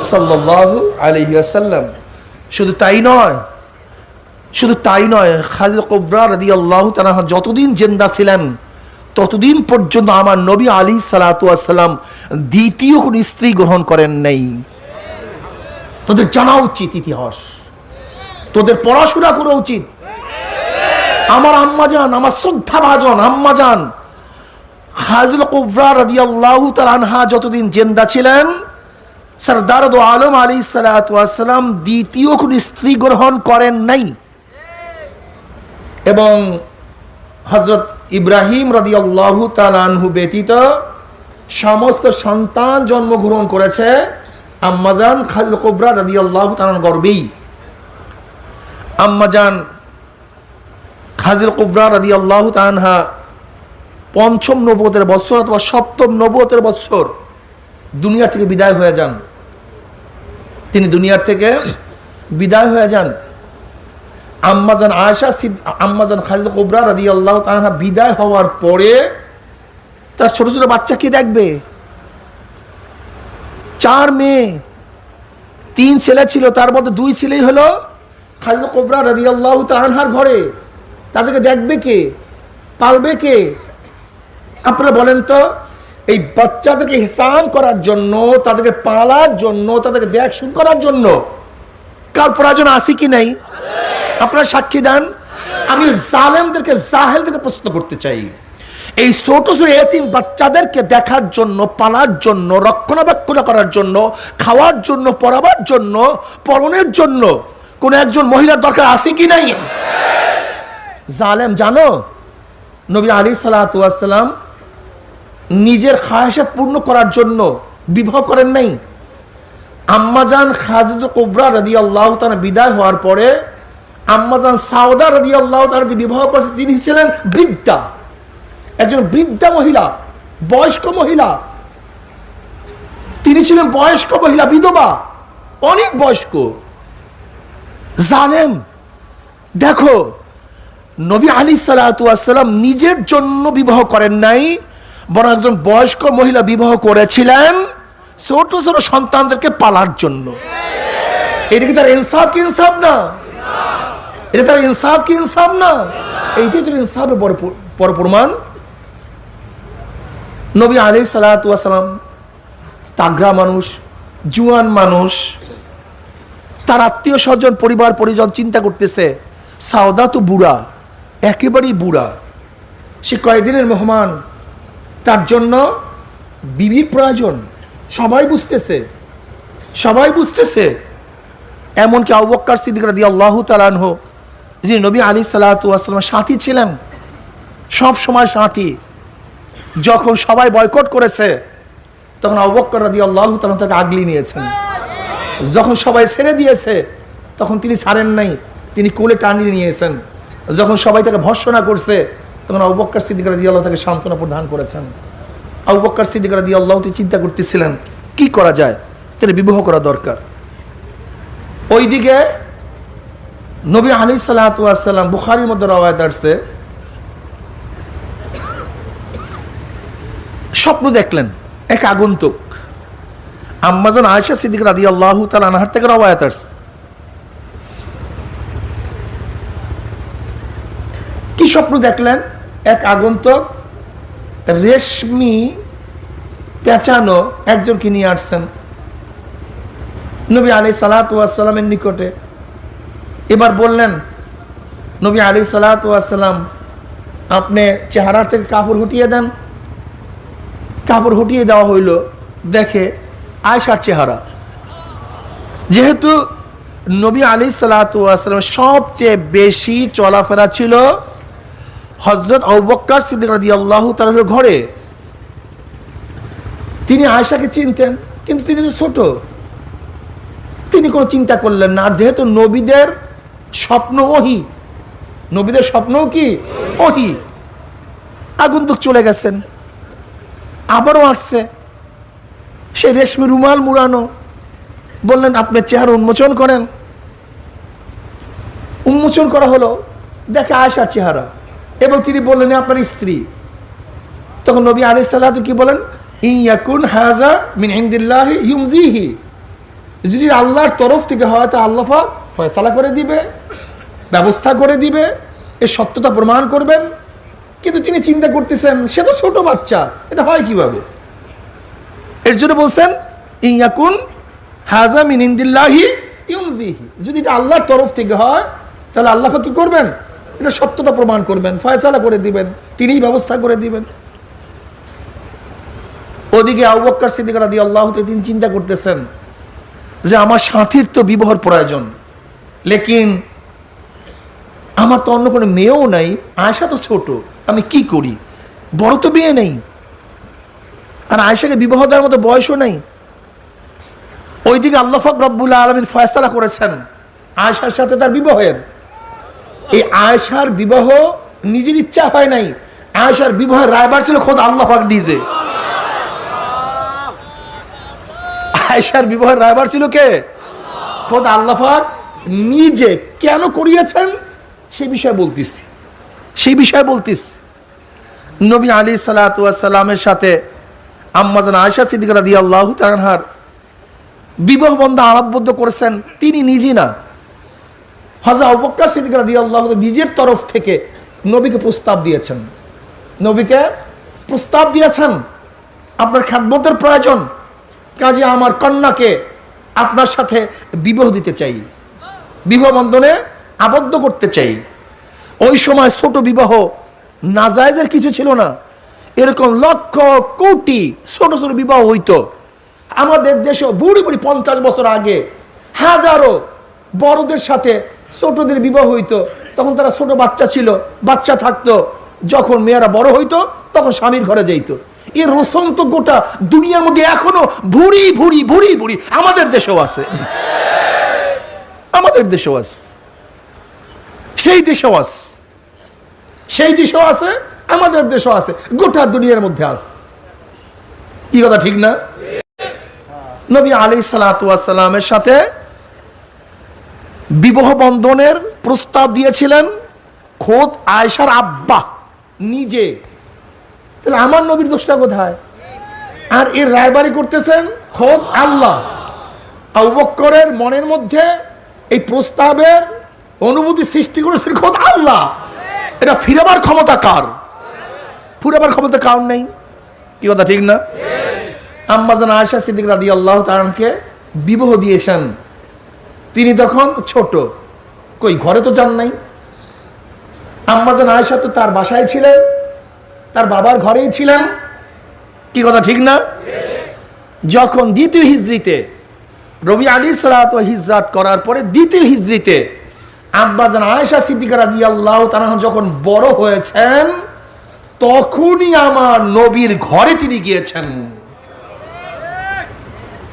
সাল্লাল্লাহু আলাইহি ওয়াসাল্লাম। শুধু তাই নয়, খাদিজা কুবরা রাদিয়াল্লাহু তাআলা যতদিন জিন্দা ছিলেন ততদিন পর্যন্ত আমার নবী আলাইহিস সালাতু ওয়াস সালাম দ্বিতীয় কোন স্ত্রী গ্রহণ করেন নাই। তোদের জানা উচিত ইতিহাস, তোদের পড়াশোনা করা উচিত। আমার আম্মাজান, আমার শ্রদ্ধাভাজন আম্মাজান খাদিজা কুবরা রাদিয়াল্লাহু তাআলা আনহা যতদিন জিন্দা ছিলেন, সরদার দো আলম আলাইহিস সালাতু ওয়াস সালাম দ্বিতীয় কোন স্ত্রী গ্রহণ করেন নাই। এবং হযরত ইব্রাহিম রাদিয়াল্লাহু তাআলা আনহু ব্যতীত সমস্ত সন্তান জন্মগ্রহণ করেছে আম্মাজান খাদিজা কুবরা রাদিয়াল্লাহু তাআলার গর্ভেই। আম্মাজান খাদিজা কুবরা রাদিয়াল্লাহু তাআলা পঞ্চম নবুয়তের বছর অথবা সপ্তম নবুয়তের বছর দুনিয়া থেকে বিদায় হয়ে যান। তিনি দুনিয়ার থেকে বিদায় হয়ে যান। আম্মাজান আয়েশা, আম্মাজান খাদিজা কুবরা রাদিয়াল্লাহু তাআলা বিদায় হওয়ার পরে তার ছোট ছোট বাচ্চা কে দেখবে? 4 মেয়ে, 3 ছেলে ছিল, তার মধ্যে 2 ছেলেই হলো খাদিজা কুবরা রাদিয়াল্লাহু তাআলার ঘরে। তাদেরকে দেখবে কে? পালবে কে? আপনারা বলেন তো, এই বাচ্চাদেরকে ইহসান করার জন্য, তাদেরকে পালার জন্য, তাদেরকে দেখশুন করার জন্য কার প্রয়োজন আছে কি নাই? আপনারা সাক্ষী দেন। আমি জালেমদেরকে, জাহেলদেরকে প্রশ্ন করতে চাই, এই ছোট ছোট এতিম বাচ্চাদেরকে দেখার জন্য, পালার জন্য, রক্ষণাবেক্ষণ করার জন্য, খাওয়ার জন্য, পড়াবার জন্য, পরনের জন্য কোন একজন মহিলার দরকার আছে কি নাই? জালেম জানো, নবী আলাইহিস সালাতু ওয়াস সালাম নিজের খায়েশাত পূর্ণ করার জন্য বিবাহ করেন নাই। আম্মাজান খাদিজা কুবরা রাদিয়াল্লাহু তাআলা বিদায় হওয়ার পরে আম্মাজান সাউদা রাদিয়াল্লাহু তাআলাকে বিবাহ করেছে। তিনি ছিলেন বৃদ্ধা, একজন বৃদ্ধা মহিলা, বয়স্ক মহিলা। তিনি ছিলেন বয়স্ক মহিলা, বিধবা, অনেক বয়স্ক। জালেম দেখো, নবী আলাইহিস সালাতু ওয়াস সালাম নিজের জন্য বিবাহ করেন নাই, বরং একজন বয়স্ক মহিলা বিবাহ করেছিলেন ছোট ছোট সন্তানদেরকে পালার জন্য। এটা কি তার ইনসাফ কি ইনসাফ না? এটা তার ইনসাফ কি ইনসাফ না? এইটাই তো ইনসাফের বড় প্রমাণ। নবী আলাইহিস সালাতু ওয়াস সালাম তাগড়া মানুষ, জুয়ান মানুষ, তার আত্মীয় স্বজন, পরিবার পরিজন চিন্তা করতেছে, সাউদা তো বুড়া, একেবারেই বুড়া, সে কয়েকদিনের মেহমান, তার জন্য বিবির প্রয়োজন। সবাই বুঝতেছে। এমনকি আবু বকর সিদ্দিক রাদিয়াল্লাহু তাআলা আনহু, যিনি নবী আলাইহিস সালাতু ওয়াস সালামের সাথী ছিলেন, সব সময় সাথী, যখন সবাই বয়কট করেছে তখন আবু বকর রাদিয়াল্লাহু তাআলা তাকে আগলি নিয়েছেন। যখন সবাই ছেড়ে দিয়েছে তখন তিনি ছাড়েন নাই, তিনি কোলে টানিয়ে নিয়েছেন। যখন সবাই তাকে ভর্ৎসনা করছে তখন আবু বকর সিদ্দিক রাদিয়াল্লাহু তাকে সান্ত্বনা প্রদান করেছেন। আবু বকর সিদ্দিক রাদিয়াল্লাহু চিন্তা করতেছিলেন কি করা যায়, তাহলে বিবাহ করা দরকার। ওইদিকে নবী আলাইহিস সালাতু ওয়াস সালাম, বুখারীর মধ্যে রওয়ায়াত আছে, স্বপ্ন দেখলেন এক আগন্তুক। আম্মাজান আয়েশা সিদ্দিক রাদিয়াল্লাহু তাআলা আনহার থেকে রওয়ায়াত আছে। কি স্বপ্ন দেখলেন? এক আগন্তুক রেশমি পেঁচানো একজনকে নিয়ে আসছেন নবী আলাইহিস সালাতু ওয়াস সালামের নিকটে। এবার বললেন, নবী আলাইহিস সালাতু ওয়াস সালাম, আপনি চেহারার থেকে কাপড় হটিয়ে দেন। কাপড় হটিয়ে দেওয়া হইল, দেখে আয়েশার চেহারা। যেহেতু নবী আলাইহিসসালাতু ওয়াসসালামের সবচেয়ে বেশি চলাফেরা ছিল হযরত আবু বকর সিদ্দিক রাদিয়াল্লাহু তাআলার ঘরে। তিনি আয়েশাকে চিনতেন, কিন্তু তিনি তো ছোট, তিনি কোনো চিন্তা করলেন না। আর যেহেতু নবীদের স্বপ্ন ওহী, নবীদের স্বপ্নও কি ওহী, আগন্তুক চলে গেছেন, আবারও আসছে, সেই রেশমি রুমাল মুড়ানো, বললেন আপনার চেহারা উন্মোচন করেন। উন্মোচন করা হলো, দেখে আয়েশার চেহারা, এবং তিনি বললেন আপনার স্ত্রী। তখন নবী আলাইহিস সালাতু কি বলেন, ইয়াকুন হাযা মিন ইনদিল্লাহি ইউমজিহি, যদি আল্লাহর তরফ থেকে হয় তা আল্লাহ পাক ফয়সালা করে দিবে, ব্যবস্থা করে দিবে, এর সত্যতা প্রমাণ করবেন। কিন্তু তিনি চিন্তা করতেছেন সে তো ছোট বাচ্চা, এটা হয় কিভাবে। এর জন্য বলছেন ইয়াকুন হাযা মিন ইনদিল্লাহি ইউমজিহি, যদি এটা আল্লাহর তরফ থেকে হয় তাহলে আল্লাহ পাক কি করবেন, এটা সত্যতা প্রমাণ করবেন, ফয়সালা করে দিবেন, তিনিই ব্যবস্থা করে দিবেন। ওদিকে আবু বকর সিদ্দিক রাদিয়াল্লাহু তাআলা তিনি চিন্তা করতেছেন যে আমার সাথীর তো বিবাহের প্রয়োজন, লেকিন আমার তো অন্য কোনো মেয়েও নাই, আয়েশা তো ছোট, আমি কি করি, বড় তো বিয়ে নেই, আর আয়েশাকে বিবাহ দেওয়ার মতো বয়সও নেই। ওইদিকে আল্লাহ পাক রব্বুল আলামিন ফয়সালা করেছেন আয়েশার সাথে তার বিবাহের। এই আয়েশার বিবাহ নিজের ইচ্ছা হয় নাই, আয়েশার বিবাহের রায়বার ছিল খোদ আল্লাহ পাক নিজে। আয়েশার বিবাহের রায়বার ছিল কে? খোদ আল্লাহ পাক নিজে। কেন করিয়েছেন সেই বিষয়ে বলতিস। নবী আলাইহিসসালাতু ওয়াসসালামের সাথে আম্মাজান আয়েশা সিদ্দিকা রাদিয়াল্লাহু তাআলা আনহার বিবাহ বন্ধন আরববদ্ধ করেছেন তিনি নিজে না, হযরত আবু বকর সিদ্দিক রাদিয়াল্লাহু তাআলা নিজের তরফ থেকে নবীকে প্রস্তাব দিয়েছেন, আপনার খেদমতের প্রয়োজন, কাজে আমার কন্যাকে আপনার সাথে বিবাহ দিতে চাই, বিবাহ বন্ধনে আবদ্ধ করতে চাই। ওই সময় ছোট বিবাহ নাজায়েজের কিছু ছিল না, এরকম লক্ষ কোটি ছোট ছোট বিবাহ হইতো। আমাদের দেশে বুড়ি 50 বছর আগে হাজারো বড়দের সাথে ছোটদের বিবাহ হইতো, তখন তারা ছোট বাচ্চা ছিল, বাচ্চা থাকতো, যখন মেয়েরা বড় হইতো তখন স্বামীর ঘরে যাইতো। এর রসম তো গোটা দুনিয়ার মধ্যে এখনো ভুড়ি ভুড়ি ভুড়ি ভুড়ি আমাদের দেশেও আছে, সেই দেশেও আছে, আমাদের দেশেও আছে, গোটা দুনিয়ার মধ্যে আছে। কি কথা ঠিক না? নবী আলাইহিসসালাতু ওয়াসসালামের সাথে বিবাহ বন্ধনের প্রস্তাব দিয়েছিলেন খোদ আয়েশার আব্বা নিজে। তাহলে আমার নবীর দোষটা কোথায়? আর এর রায়বারি করতেছেন খোদ আল্লাহ। আবু বকরের মনের মধ্যে এই প্রস্তাবের অনুভূতি সৃষ্টি করেছেন খোদ আল্লাহ। এটা ফিরাবার ক্ষমতা কার? ফিরাবার ক্ষমতা কার নেই। কি কথা ঠিক না? আম্মাজান আয়েশা সিদ্দিকা রাদিয়াল্লাহু তাআলাকে বিবাহ দিয়েছেন, তিনি তখন ছোট, কই ঘরে তো যান নাই। আম্মাজান আয়েশা তো তার বাসায় ছিলেন, তার বাবার ঘরেই ছিলেন। কি কথা ঠিক না? যখন দ্বিতীয় হিজরিতে নবী আলাইহিসসালাতু ওয়া হিজরত করার পরে দ্বিতীয় হিজরিতে আম্মাজান আয়েশা সিদ্দিকা রাদিয়াল্লাহু তাআলা যখন বড় হয়েছেন তখনই আমার নবীর ঘরে তিনি গিয়েছেন,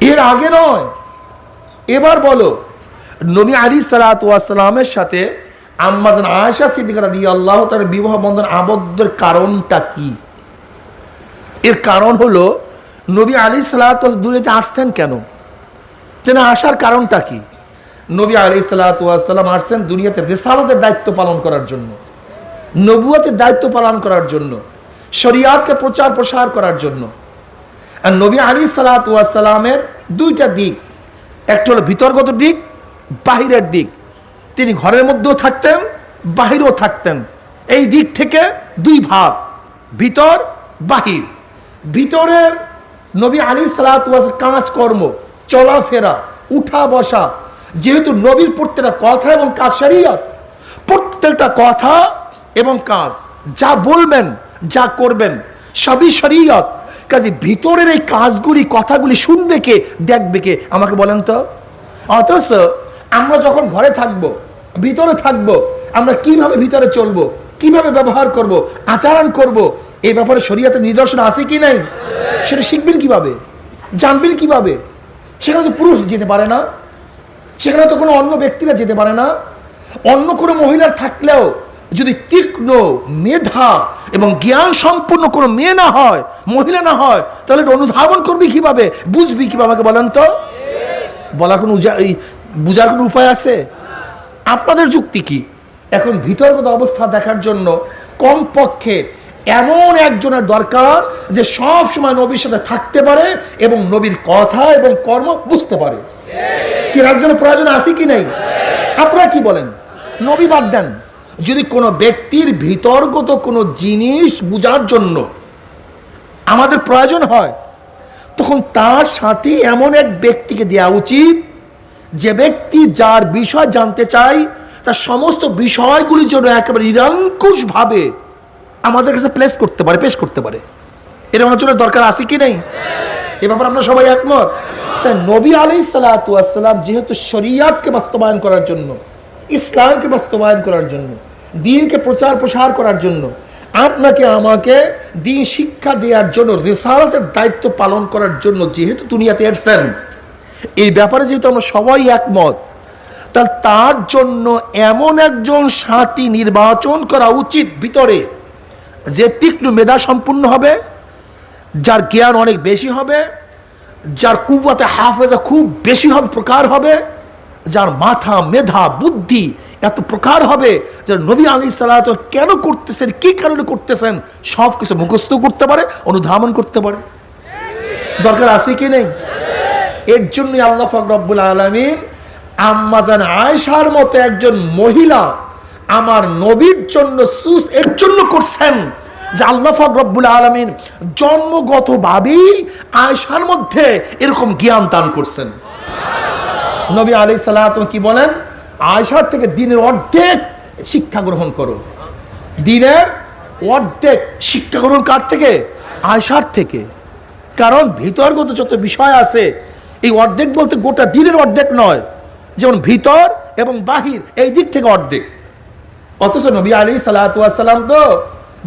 এর আগে নয়। এবার বলো, নবী আলাইহিসসালাতু ওয়াস সালামের সাথে আম্মাজান আয়েশা সিদ্দিকা রাদিয়াল্লাহু তাআলা বিবাহ বন্ধন আবদ্ধের কারণটা কি? এর কারণ হলো নবী আলাইহিসসালাতু ওয়াস দুনিয়াতে আসছেন কেন, যেন আসার কারণটা কি? নবী আলাইহিসসালাতু ওয়াস সালাম আসছেন দুনিয়াতে রিসালাতের দায়িত্ব পালন করার জন্য, নবুয়তের দায়িত্ব পালন করার জন্য, শরিয়াতকে প্রচার প্রসার করার জন্য। আর নবী আলাইহিসসালাতু ওয়াস সালামের দুইটা দিক, একটা হলো ভিতরগত দিক, বাহিরের দিক। তিনি ঘরের মধ্যেও থাকতেন, বাহিরেও থাকতেন। এই দিক থেকে দুই ভাগ, ভিতর বাহির। ভিতরের নবী আলাইহিসসালাতু ওয়াস কাজকর্ম, চলাফেরা, উঠা বসা, যেহেতু নবীর প্রত্যেকটা কথা এবং কাজ শরিয়ত, প্রত্যেকটা কথা এবং কাজ যা বলবেন যা করবেন সবই শরিয়ত। কাজে ভিতরের এই কাজগুলি কথাগুলি শুনবে কে, দেখবে কে, আমাকে বলেন তো? অথচ আমরা যখন ঘরে থাকবো, ভিতরে থাকবো, আমরা কিভাবে ভিতরে চলবো, কিভাবে ব্যবহার করব, আচরণ করব, এই ব্যাপারে শরীয়তের নিদর্শন আছে কি নাই? সেটা শিখবেন কিভাবে, জানবেন কিভাবে? সেখানে তো পুরুষ যেতে পারে না, সেখানে তো কোনো অন্য ব্যক্তিরা যেতে পারে না। অন্য কোনো মহিলার থাকলেও যদি তীক্ষ্ণ মেধা এবং জ্ঞান সম্পূর্ণ কোনো মেয়ে না হয়, মহিলা না হয়, তাহলে এটা অনুধাবন করবি কিভাবে, বুঝবি কিভাবে? আমাকে বলেন তো, বলার কোনো বুঝার কোনো উপায় আছে? আপনাদের যুক্তি কি? এখন ভিতরগত অবস্থা দেখার জন্য কমপক্ষে এমন একজনের দরকার যে সব সময় নবীর সাথে থাকতে পারে এবং নবীর কথা এবং কর্ম বুঝতে পারে। কি একজনের প্রয়োজন আছে কি নাই? আপনারা কি বলেন? নবী বাদ দেন, যদি কোনো ব্যক্তির ভিতরগত কোনো জিনিস বুঝার জন্য আমাদের প্রয়োজন হয়, তখন তার সাথে এমন এক ব্যক্তিকে দেওয়া উচিত যে ব্যক্তি যার বিষয় জানতে চাই তার সমস্ত বিষয়গুলির জন্য একেবারে নিরঙ্কুশ ভাবে আমাদের কাছে পেশ করতে পারে। এরকম একজনের দরকার আছে কি নেই? এ ব্যাপারে আমরা সবাই একমত। তাই নবী আলাইহিস সালাতু ওয়াস সালাম যেহেতু শরীয়তকে বাস্তবায়ন করার জন্য, ইসলামকে বাস্তবায়ন করার জন্য, দ্বীনকে প্রচার প্রসার করার জন্য, আপনাকে আমাকে দ্বীন শিক্ষা দেওয়ার জন্য, রিসালাতের দায়িত্ব পালন করার জন্য যেহেতু দুনিয়াতে এসেছেন, এই ব্যাপারে যেহেতু আমরা সবাই একমত, তাহলে তার জন্য এমন একজন সাথী নির্বাচন করা উচিত ভিতরে, যে তীক্ষ্ণ মেধা সম্পূর্ণ হবে, যার জ্ঞান অনেক বেশি হবে, যার কুওয়াতে হাফেজা খুব বেশি হবে, প্রকার হবে, যার মাথা মেধা বুদ্ধি এত প্রকার হবে যে নবী আলাইহিস সালাতু কেন করতেছেন, কি কারণে করতেছেন, সব কিছু মুখস্থ করতে পারে, অনুধাবন করতে পারে। দরকার আছে কি নেই? এর জন্যই আল্লাহ পাক রব্বুল আলামিন আম্মা জান আয়েশার মতো একজন মহিলা আমার নবীর জন্য এর জন্য করছেন যে আল্লাহ পাক রব্বুল আলামিন জন্মগতভাবেই আয়েশার মধ্যে এরকম জ্ঞান দান করছেন। নবী আলাইহিস সালাতু কি বলেন? আয়েশার থেকে দ্বীনের অর্ধেক শিক্ষা গ্রহণ করো। দ্বীনের অর্ধেক শিক্ষা গ্রহণ কার থেকে? আয়েশার থেকে। কারণ ভিতরগত যত বিষয় আছে, এই অর্ধেক বলতে গোটা দ্বীনের অর্ধেক নয়, যেমন ভিতর এবং বাহির এই দিক থেকে অর্ধেক। অথচ নবী আলাইহিস সালাতু ওয়াস সালাম তো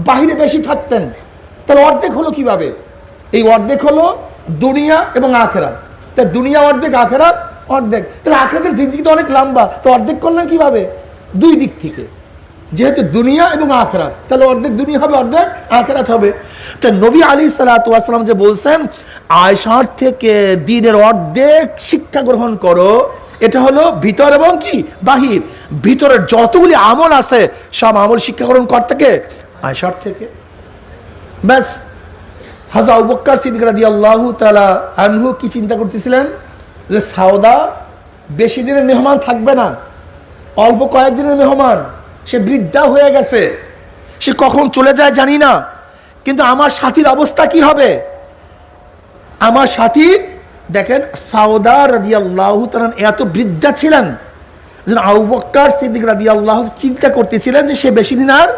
বাহিরে বেশি থাকতেন, তাহলে অর্ধেক হলো কিভাবে? এই অর্ধেক হলো দুনিয়া এবং আখিরাত। তাই দুনিয়া অর্ধেক, আখিরাত অর্ধেক। তাহলে আখিরাতের জিন্দেগি তো অনেক লম্বা, তো অর্ধেক করলেন কিভাবে? দুই দিক থেকে, যেহেতু দুনিয়া এবং আখিরাত, তাহলে অর্ধেক দুনিয়া হবে, অর্ধেক আখিরাত হবে। তাই নবী আলাইহিস সালাতু ওয়াস সালাম যে বলছেন আয়েশার থেকে দ্বীনের অর্ধেক শিক্ষা গ্রহণ করো, এটা হলো ভিতর এবং কি বাহির। ভিতরের যতগুলি আমল আছে সব আমল শিক্ষা গ্রহণ করতে থেকে আয়েশার থেকে। ব্যাস। হযরত আবু বকর সিদ্দিক রাদিয়াল্লাহু তাআলা আনহু কি চিন্তা করতেছিলেন যে সাউদা বেশি দিনের মেহমান থাকবে না, অল্প কয়েকদিনের মেহমান, সে বৃদ্ধা হয়ে গেছে, সে কখন চলে যায় জানি না, কিন্তু আমার সাথীর অবস্থা কি হবে? আমার সাথী দেখেন সাউদা রাদিয়াল্লাহু তাআলা এত বৃদ্ধা ছিলেন যে আবু বকর সিদ্দিক রাদিয়াল্লাহু চিন্তা করতেছিলেন যে সে বেশি দিন আর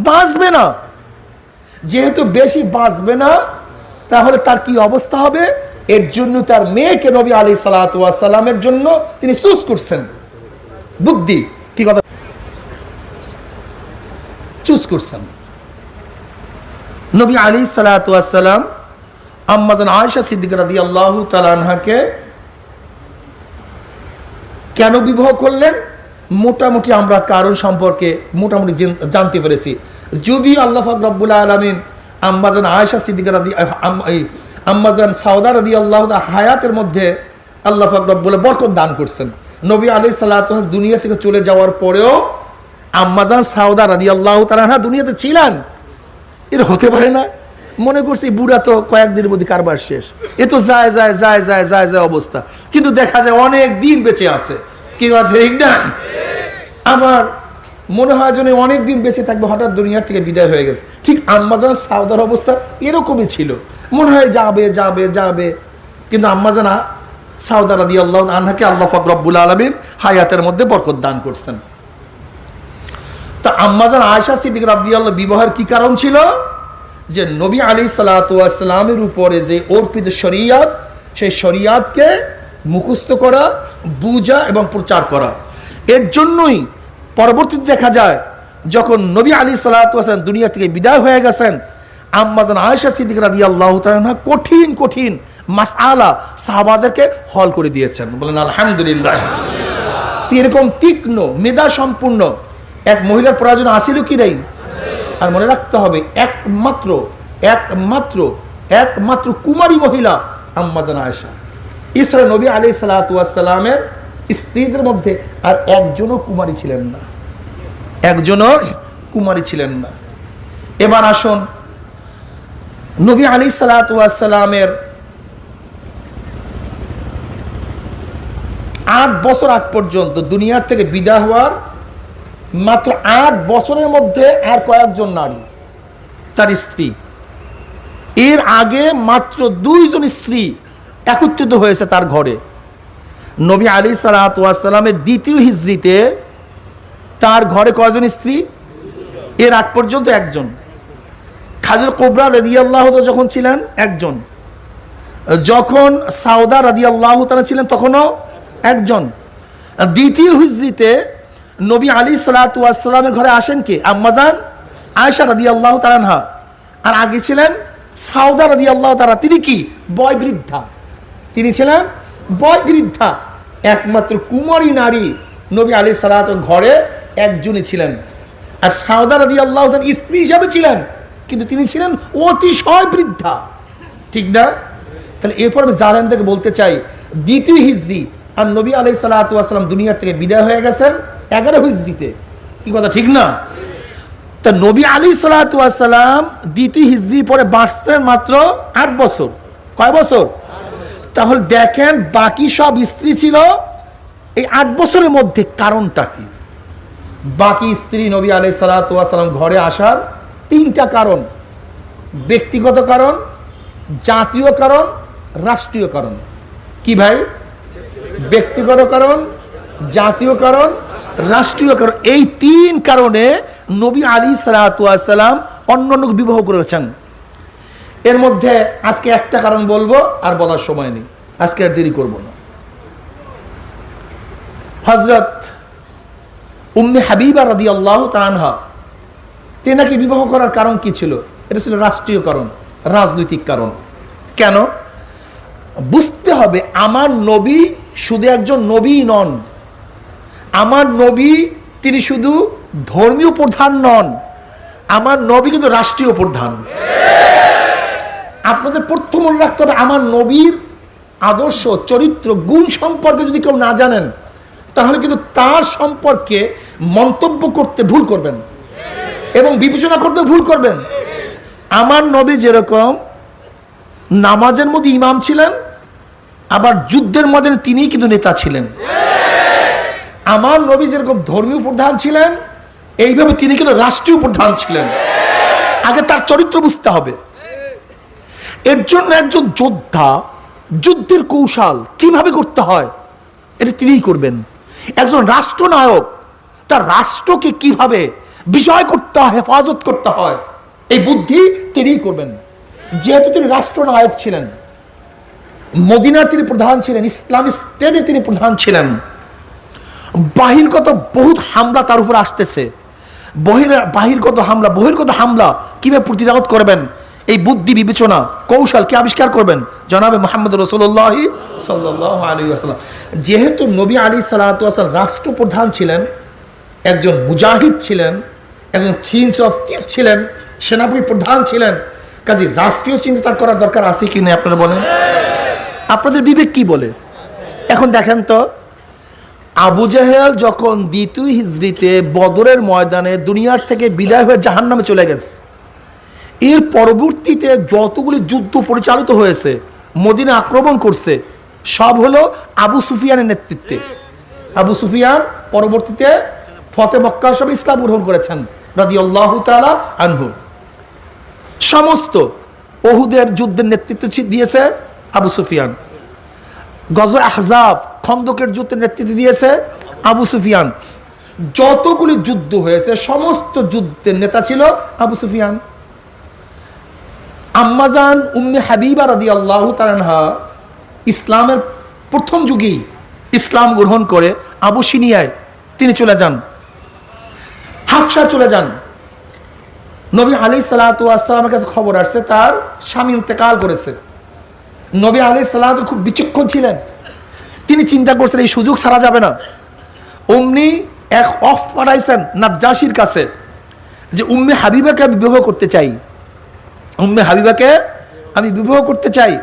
বাঁচবে না। যেহেতু বেশি বাঁচবে না, তাহলে তার কি অবস্থা হবে? এর জন্য তার মেয়েকে নবী আলাইহিস সালাতু ওয়াস সালামের জন্য তিনি চুজ করছেন। বুদ্ধি কি কথা, চুজ করছেন। নবী আলাইহিস সালাতু ওয়াস সালাম আম্মা জান আয়েশা সিদ্দিকা রাদিয়াল্লাহু তাআলা আনহাকে কেন বিবাহ করলেন? মোটামুটি আমরা কারণ সম্পর্কে মোটামুটি জানতে পেরেছি। যদি আল্লাহ পাক রব্বুল আলামিন আম্মা জান আয়েশা সিদ্দিকা আম্মা জান সাউদা রাদিয়াল্লাহু তাআলা হায়াতের মধ্যে আল্লাহ পাক রব্বুল বরকত দান করছেন। নবী আলাইহিস সালাতু দুনিয়া থেকে চলে যাওয়ার পরেও আম্মা জান সাউদা রাদিয়াল্লাহু তাআলা দুনিয়াতে ছিলেন। এর হতে পারে না, মনে করছি বুড়া তো কয়েকদিনের মধ্যে কারবার শেষ, এ তো যায় যায় যায় যায় যায় যায় অবস্থা, কিন্তু দেখা যায় অনেক দিন বেঁচে আছে। কি কথা ঠিক না? আমার মনে হয় যেন অনেক দিন বেঁচে থাকবে, হঠাৎ দুনিয়ার থেকে বিদায় হয়ে গেছে। ঠিক আম্মা জান সাউদার অবস্থা এরকমই ছিল, মনে হয় যাবে যাবে যাবে, কিন্তু আম্মা জান সাউদা রাদিয়াল্লাহু আনহাকে আল্লাহ পাক রব্বুল আলামিন হায়াতের মধ্যে বরকত দান করছেন। তা আম্মা জান আয়েশা সিদ্দিকা রাদিয়াল্লাহু বিবাহের কি কারণ ছিল? যে নবী আলাইহিস সালাতু ওয়াস সালামের উপরে যে অর্পিত শরীয়ত, সেই শরীয়তকে মুখস্থ করা, বুঝা এবং প্রচার করা। এর জন্যই পরবর্তীতে দেখা যায় যখন নবী আলাইহিস সালাম দুনিয়া থেকে বিদায় হয়ে গেছেন, আম্মা জান আয়েশা সিদ্দিকা রাদিয়াল্লাহু তাআলা আনহা কঠিন কঠিন মাসআলা সাহাবাদেরকে হল করে দিয়েছেন। বলেন আলহামদুলিল্লাহ। এরকম তীক্ষ্ণ মেধা সম্পূর্ণ এক মহিলার প্রয়োজন আসিল কি নাই? আর মনে রাখতে হবে একমাত্র একমাত্র একমাত্র কুমারী মহিলা আম্মা জান আয়েশা। ইসরা নবী আলাইহিস সালামের স্ত্রীদের মধ্যে আর একজনও কুমারী ছিলেন না, একজনও কুমারী ছিলেন না। এবার আসুন, নবী আলাইহিস সালামের 8 বছর আগ পর্যন্ত দুনিয়ার থেকে বিদায় হওয়ার মাত্র 8 বছরের মধ্যে আর কয়েকজন নারী তার স্ত্রী। এর আগে মাত্র 2 জন স্ত্রী একত্রিত হয়েছে তার ঘরে। নবী আলাইহিস সালামের দ্বিতীয় হিজরিতে তার ঘরে কয়জন স্ত্রী? এর আগ পর্যন্ত একজন। খাদিজা কুবরা রাদিয়াল্লাহু তাআলা যখন ছিলেন একজন, যখন সাউদা রাদিয়াল্লাহু তাআলা ছিলেন তখনও একজন। দ্বিতীয় হিজরিতে নবী আলাইহিস সালামের ঘরে আসেন কে? আম্মা জান আয়েশা রাদিয়াল্লাহু তাআলা আনহা। আর আগে ছিলেন সাউদা রাদিয়াল্লাহু তাআলা, তিনি কি বয় বৃদ্ধা, তিনি ছিলেন বয় বৃদ্ধা। একমাত্র কুমারী নারী নবী আলাইহিস সালামের ঘরে একজনই ছিলেন। আর সাউদা রাদিয়াল্লাহু তাআলা স্ত্রী হিসাবে ছিলেন, কিন্তু তিনি ছিলেন অতিশয় বৃদ্ধা, ঠিক না? তাহলে এরপর আমি জানেন থেকে বলতে চাই, দ্বিতীয় হিজরি আর নবী আলাইহিস সালাম দুনিয়ার থেকে বিদায় হয়ে গেছেন 11 হিজরিতে। কি কথা ঠিক না? তা নবী আলাইহিস সালাম দ্বিতীয় হিজরি পরে বাঁচছেন মাত্র 8 বছর। কয় বছর? তাহলে দেখেন বাকি সব স্ত্রী ছিল এই 8 বছরের মধ্যে। কারণটা কি? বাকি স্ত্রী নবী আলাইহিস সালাম ঘরে আসার 3টা কারণ: ব্যক্তিগত কারণ, জাতীয় কারণ, রাষ্ট্রীয় কারণ। কি ভাই? ব্যক্তিগত কারণ, জাতীয় কারণ, রাষ্ট্রীয় কারণ। এই 3 কারণে নবী আলাইহিস সালাম অন্যান্য বিবাহ করেছেন। এর মধ্যে আজকে একটা কারণ বলবো, আর বলার সময় নেই, আজকে আর দেরি করব না। হযরত উম্মে হাবিবা রাদিয়াল্লাহু তাআলা আনহা, তেনাকে বিবাহ করার কারণ কি ছিল? এটা ছিল রাষ্ট্রীয় কারণ, রাজনৈতিক কারণ। কেন? বুঝতে হবে, আমার নবী শুধু একজন নবী নন, আমার নবী তিনি শুধু ধর্মীয় প্রধান নন, আমার নবী কিন্তু রাষ্ট্রীয় প্রধান। আপনাদের প্রথম মনে রাখতে হবে, আমার নবীর আদর্শ, চরিত্র, গুণ সম্পর্কে যদি কেউ না জানেন, তাহলে কিন্তু তার সম্পর্কে মন্তব্য করতে ভুল করবেন এবং বিবেচনা করতে ভুল করবেন। আমার নবী যেরকম নামাজের মধ্যে ইমাম ছিলেন, আবার যুদ্ধের মধ্যে তিনি কিন্তু নেতা ছিলেন। আমার নবী যেরকম ধর্মীয় প্রধান ছিলেন, এইভাবে তিনি কিন্তু রাষ্ট্রীয় প্রধান ছিলেন। আগে তার চরিত্র বুঝতে হবে। এর জন্য একজন যোদ্ধা যুদ্ধের কৌশল কিভাবে করতে হয় এটা তিনিই করবেন। একজন রাষ্ট্রনায়ক তার রাষ্ট্রকে কিভাবে বিজয় করতে হয়, হেফাজত করতে হয়, এই বুদ্ধি তিনিই করবেন। যেহেতু তিনি রাষ্ট্রনায়ক ছিলেন, মদিনার তিনি প্রধান ছিলেন, ইসলামিক স্টেটে তিনি প্রধান ছিলেন, বাহিরগত বহুত হামলা তার উপর আসতেছে, বাহিরগত হামলা কিভাবে প্রতিরোধ করবেন, এই বুদ্ধি বিবেচনা কৌশল কি আবিষ্কার করবেন জনাবে মুহাম্মদ রাসূলুল্লাহ সাল্লাল্লাহু আলাইহি ওয়াসাল্লাম। যেহেতু নবী আলাইহিস সালাম রাষ্ট্রপ্রধান ছিলেন, একজন মুজাহিদ ছিলেন, একজন চিফ অফ চিফ ছিলেন, সেনাপতি প্রধান ছিলেন, কাজে রাষ্ট্রীয় চিন্তা তার করার দরকার আছে কি না আপনারা বলেন? আপনাদের বিবেক কি বলে? এখন দেখেন তো, আবু জেহেল যখন দ্বিতীয় হিজরিতে বদরের ময়দানে দুনিয়ার থেকে বিদায় হয়ে জাহান্নামে চলে গেছে, এর পরবর্তীতে যতগুলি যুদ্ধ পরিচালিত হয়েছে, মদিনা আক্রমণ করছে, সব হলো আবু সুফিয়ানের নেতৃত্বে। আবু সুফিয়ান পরবর্তীতে ফতে মক্কার সব ইসলাম গ্রহণ করেছেন রাদিয়াল্লাহু তাআলা আনহু। সমস্ত ওহুদের যুদ্ধের নেতৃত্ব দিয়েছে আবু সুফিয়ান। গজওয়ে আহজাব, খন্দকের যুদ্ধের নেতৃত্ব দিয়েছে আবু সুফিয়ান। যতগুলি যুদ্ধ হয়েছে সমস্ত যুদ্ধের নেতা ছিল আবু সুফিয়ান। আম্মাজান উম্মে হাবিবা রাদিয়াল্লাহু তাআলা আনহা ইসলামের প্রথম যুগেই ইসলাম গ্রহণ করে আবুসিনিয়ায় তিনি চলে যান, হাফসা চলে যান। নবী আলাইহিসসালাতু ওয়াসসালামের কাছে খবর আসছে তার স্বামী ইন্তেকাল করেছে। নবী আলাইহিসসালাতু খুব বিচক্ষণ ছিলেন, তিনি চিন্তা করছেন এই সুযোগ ছাড়া যাবে না। অমনি এক অফ পাঠাইছেন নাজ্জাশীর কাছে যে উম্মে হাবিবাকে আমি বিবাহ করতে চাই, উম্মে হাবিবাকে আমি বিবাহ করতে চাই।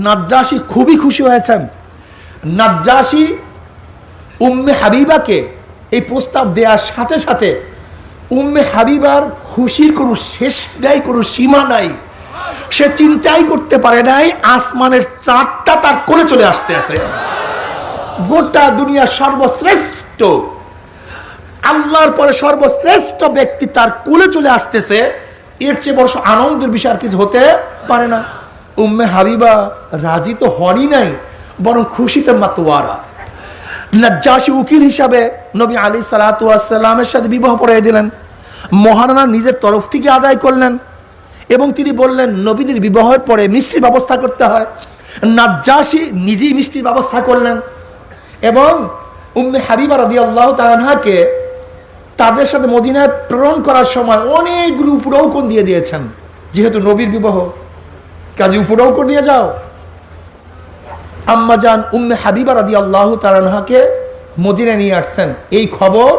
নাজ্জাশী খুবই খুশি হয়েছেন। নাজ্জাশী উম্মে হাবিবাকে এই প্রস্তাব দেওয়ার সাথে সাথে উম্মে হাবিবার খুশির কোনো শেষ নাই, কোনো সীমা নাই। সে চিন্তাই করতে পারে নাই আসমানের চাঁদটা তার কোলে চলে আসতে আছে। গোটা দুনিয়ার সর্বশ্রেষ্ঠ, আল্লাহর পরে সর্বশ্রেষ্ঠ ব্যক্তি তার কোলে চলে আসতেছে, এর চেয়ে বড় আনন্দের বিষয় আর কিছু হতে পারে না। উম্মে হাবিবা রাজি তো হনই নাই, বরং খুশিতে মাতোয়ারা। নাজ্জাশী উকিল হিসাবে নবী আলাইহিসসালাতু ওয়াসসালামের সাথে বিবাহ পড়িয়ে দিলেন। মহারানা নিজের তরফ থেকে আদায় করলেন এবং তিনি বললেন নবীদের বিবাহের পরে মিষ্টির ব্যবস্থা করতে হয়। নাজ্জাশী নিজেই মিষ্টির ব্যবস্থা করলেন এবং উম্মে হাবিবা রাদিয়াল্লাহু তাআলা আনহাকে তাদের সাথে মদিনায় প্রেরণ করার সময় অনেকগুলো উপঢৌকন দিয়ে দিয়েছেন, যেহেতু নবীর বিবাহ, কাজে উপঢৌকন দিয়ে যাও। আম্মাজান উম্মে হাবিবা রাদিয়াল্লাহু তাআলা আনহাকে মদিনায় নিয়ে আসছেন। এই খবর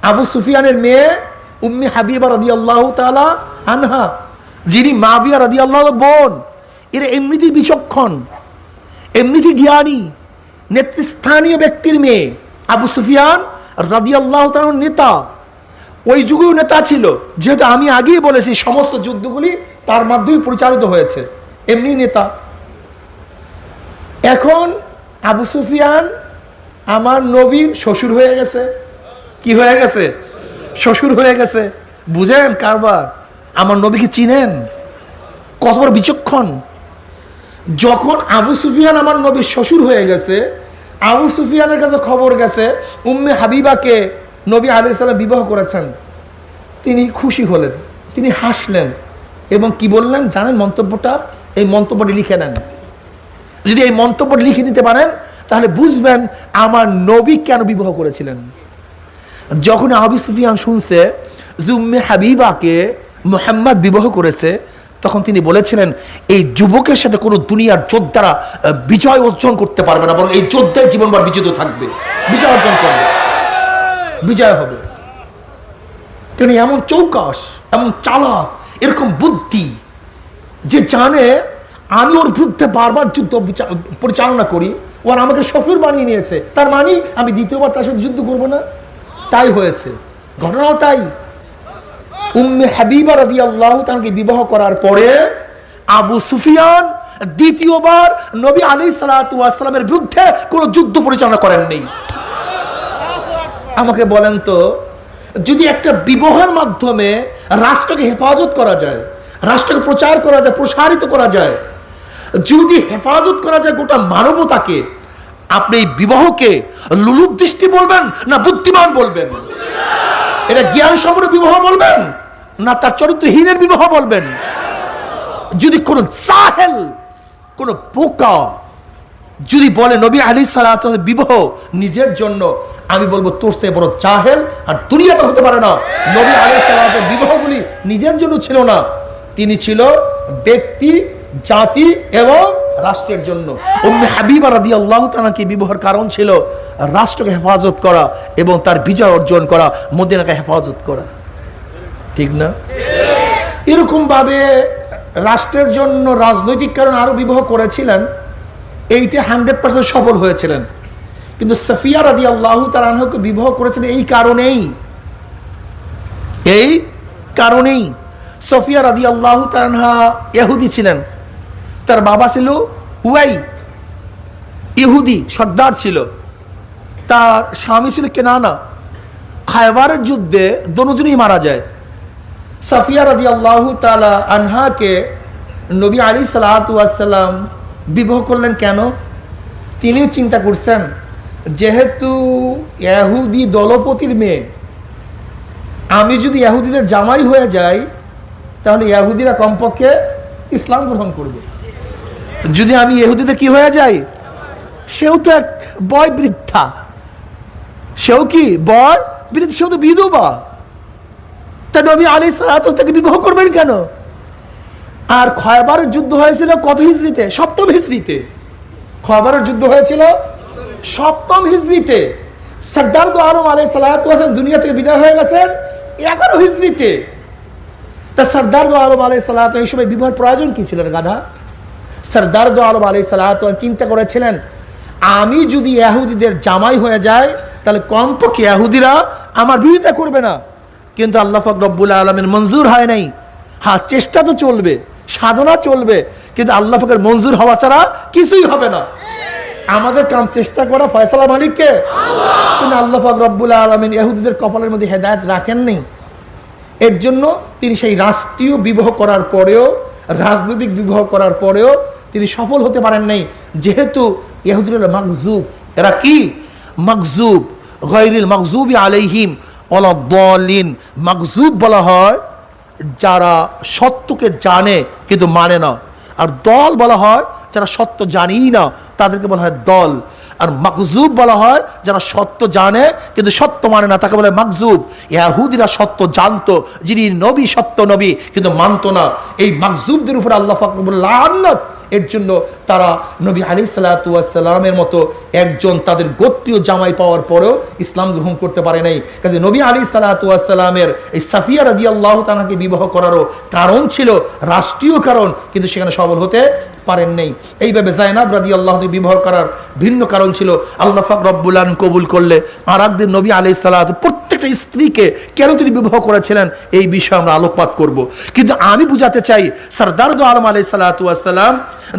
আবু সুফিয়ানের মেয়ে উম্মে হাবিবা রাদিয়াল্লাহু তাআলা আনহা, যিনি মাবিয়া রাদিয়াল্লাহু বোন, এরা এমনিতেই বিচক্ষণ, এমনিতেই জ্ঞানী, নেতৃস্থানীয় ব্যক্তির মেয়ে। আবু সুফিয়ান রাদিয়াল্লাহু তাআলা নেতা, ওই যুগেও নেতা ছিল, যেহেতু আমি আগেই বলেছি সমস্ত যুদ্ধগুলি তার মাধ্যমে পরিচালিত হয়েছে, এমনি নেতা। এখন আবু সুফিয়ান আমার নবীর শ্বশুর হয়ে গেছে। কি হয়ে গেছে? শ্বশুর হয়ে গেছে। বুঝেন কারবার? আমার নবীকে চিনেন? কত বড় বিচক্ষণ। যখন আবু সুফিয়ান আমার নবীর শ্বশুর হয়ে গেছে, আবু সুফিয়ানের কাছে খবর গেছে উম্মে হাবিবাকে নবী আলাইহিস সালাম বিবাহ করেছেন, তিনি খুশি হলেন, তিনি হাসলেন এবং কি বললেন জানেন মন্তব্যটা? এই মন্তব্যটি লিখে নেন। যদি এই মন্তব্যটি লিখে নিতে পারেন তাহলে বুঝবেন আমার নবী কেন বিবাহ করেছিলেন। যখন আবু সুফিয়ান শুনছে যে উম্মে হাবিবাকে মুহাম্মদ বিবাহ করেছে, তখন তিনি বলেছিলেন এই যুবকের সাথে কোনো দুনিয়ার যোদ্ধারা বিজয় অর্জন করতে পারবে না, বরং এই যোদ্ধাই জীবনভর বিজিত থাকবে, বিজয় অর্জন করবে, বিজয় হবে। কেন এমন চৌকাশ, এমন চালাক, এরকম বুদ্ধি যে জানে আমি ওর বিরুদ্ধে বারবার যুদ্ধ পরিচালনা করি, ওর আমাকে শ্বশুর বানিয়ে নিয়েছে, তার মানে আমি দ্বিতীয়বার তার সাথে যুদ্ধ করবো না। তাই হয়েছে, ঘটনাও তাই। উম্মে হাবিবা রাদিয়াল্লাহু তাআলাকে বিবাহ করার পরে আবু সুফিয়ান দ্বিতীয়বার নবী আলাইহিসসালাতু ওয়াসসালামের বিরুদ্ধে কোনো যুদ্ধ পরিচালনা করেননি। আমাকে বলেন তো, যদি একটা বিবাহের মাধ্যমে রাষ্ট্রকে হেফাজত করা যায়, রাষ্ট্রকে প্রচার করা যায়, প্রসারিত করা যায়, যদি হেফাজত করা যায় গোটা মানবতাকে, আপনি এই বিবাহকে লুলুপ দৃষ্টি বলবেন না বুদ্ধিমান বলবেন? এটা জ্ঞান সম্পন্ন বিবাহ বলবেন না তার চরিত্রহীনের বিবাহ বলবেন? যদি কোনো জাহেল, কোনো বোকা যদি বলে নবী আলাইহিস সালাতু ওয়াস সালাম বিবাহ নিজের জন্য, আমি বলবো তোর চেয়ে বড় জাহেল আর দুনিয়াতে হতে পারে না। নবী আলাইহিস সালাতু ওয়াস সালাম বিবাহগুলি নিজের জন্য ছিল না, তিনি ছিল ব্যক্তি, জাতি এবং রাষ্ট্রের জন্য। উম্মে হাবিবা রাদিয়াল্লাহু তাআলাকে বিবাহের কারণ ছিল রাষ্ট্রকে হেফাজত করা এবং তার বিজয় অর্জন করা, মদিনাকে হেফাজত করা, ঠিক না? এরকম ভাবে রাষ্ট্রের জন্য রাজনৈতিক কারণ আরো বিবাহ করেছিলেন, এইটা 100% সফল হয়েছিলেন। কিন্তু সফিয়া রাদিয়াল্লাহু তাআলা আনহাকে বিবাহ করেছিলেন এই কারণেই। সফিয়া রাদিয়াল্লাহু তাআলা আনহা ইহুদি ছিলেন, তার বাবা ছিল হুয়াই, ইহুদি সর্দার ছিল, তার স্বামী ছিল কেনানা। খায়বারের যুদ্ধে দুজনেই মারা যায়। সফিয়া রাদিয়াল্লাহু তাআলা আনহাকে নবী আলাইহিস সালাতু ওয়াস সালাম বিবাহ করলেন কেন? তিনি চিন্তা করছেন যেহেতু ইহুদি দলপতির মেয়ে, আমি যদি ইহুদিদের জামাই হয়ে যাই তাহলে ইহুদিরা কমপক্ষে ইসলাম গ্রহণ করবে। যদি আমি ইহুদিতে কি হয়ে যাই, সেও তো এক বয় বৃদ্ধা, সেও কি বয় বৃদ্ধ, সেও তো বিধবা। তা নবী আলাইহিস সালাতু তাকে বিবাহ করবেন কেন? আর খয়বারের যুদ্ধ হয়েছিল কত হিজরিতে? 7ম হিজরিতে। খয়বারের যুদ্ধ হয়েছিল 7ম হিজরিতে। সরদার দো আলম আলাইহিস সালাতু ওয়াসালাম দুনিয়া থেকে বিদায় হয়ে গেছেন 11 হিজরিতে। তা সরদার দো আলম আলাইহিস সালাতু এই সময় বিবাহের প্রয়োজন কি ছিল গাধা? সরদার দো আলম আলাইহিস সালাতু চিন্তা করেছিলেন, আমি যদি ইহুদিদের জামাই হয়ে যায় তাহলে কমপক্ষে ইহুদিরা আমার বিরোধিতা করবে না। কিন্তু আল্লাহ পাক রব্বুল আলামিন মঞ্জুর হয় নাই। হ্যাঁ, চেষ্টা তো চলবে, সাধনা চলবে, কিন্তু আল্লাহ পাকের মঞ্জুর হওয়া ছাড়া কিছুই হবে না। আমাদের কাম চেষ্টা করা, ফয়সালা মালিককে। কিন্তু আল্লাহ পাক রব্বুল আলামিন ইহুদিদের কপালের মধ্যে হেদায়েত রাখেননি। এর জন্য তিনি সেই রাষ্ট্রীয় বিবাহ করার পরেও, রাজনৈতিক বিবাহ করার পরেও তিনি সফল হতে পারেন নাই। যেহেতু ইহুদিরা মাগজুব, এরা কি মাগজুব, গায়রিল মাগজুবি আলাইহিম ওয়ালাদ-দাল্লিন। মাগজুব বলা হয় যারা সত্যকে জানে কিন্তু মানে না, আর দল বলা হয় যারা সত্য জানেই না, তাদেরকে বলা হয় দল। আর মাগজুব বলা হয় যারা সত্য জানে কিন্তু সত্য মানে না, তাকে বলে মাগজুব। ইহুদিরা সত্য জানতো, যিনি নবী সত্য নবী, কিন্তু মানতো না। এই মাগজুবদের উপর আল্লাহ পাক লাআনত। এর জন্য তারা নবী আলাইহিস সালাতু ওয়াস সালামের মতো একজন তাদের গোত্রীয় জামাই পাওয়ার পরেও ইসলাম গ্রহণ করতে পারে নাই। কাজে নবী আলাইহিস সালাতু ওয়াস সালামের এই সাফিয়া রাদিয়াল্লাহু তাআলাকে বিবাহ করারও কারণ ছিল রাষ্ট্রীয় কারণ, কিন্তু সেখানে সফল হতে পারেন নাই। এইভাবে যায়নাব রাদিয়াল্লাহু তাআলা বিবাহ করার ভিন্ন কারণ ছিল। আল্লাহ পাক রব্বুল আলামিন কবুল করলে আর একদিন নবী আলাইহিস সালাতু প্রত্যেকটা স্ত্রীকে কেন তিনি বিবাহ করেছিলেন এই বিষয়ে আমরা আলোকপাত করব। কিন্তু আমি বুঝাতে চাই, সরদার দো আলম আলাইহিস সালাতু ওয়াস সালাম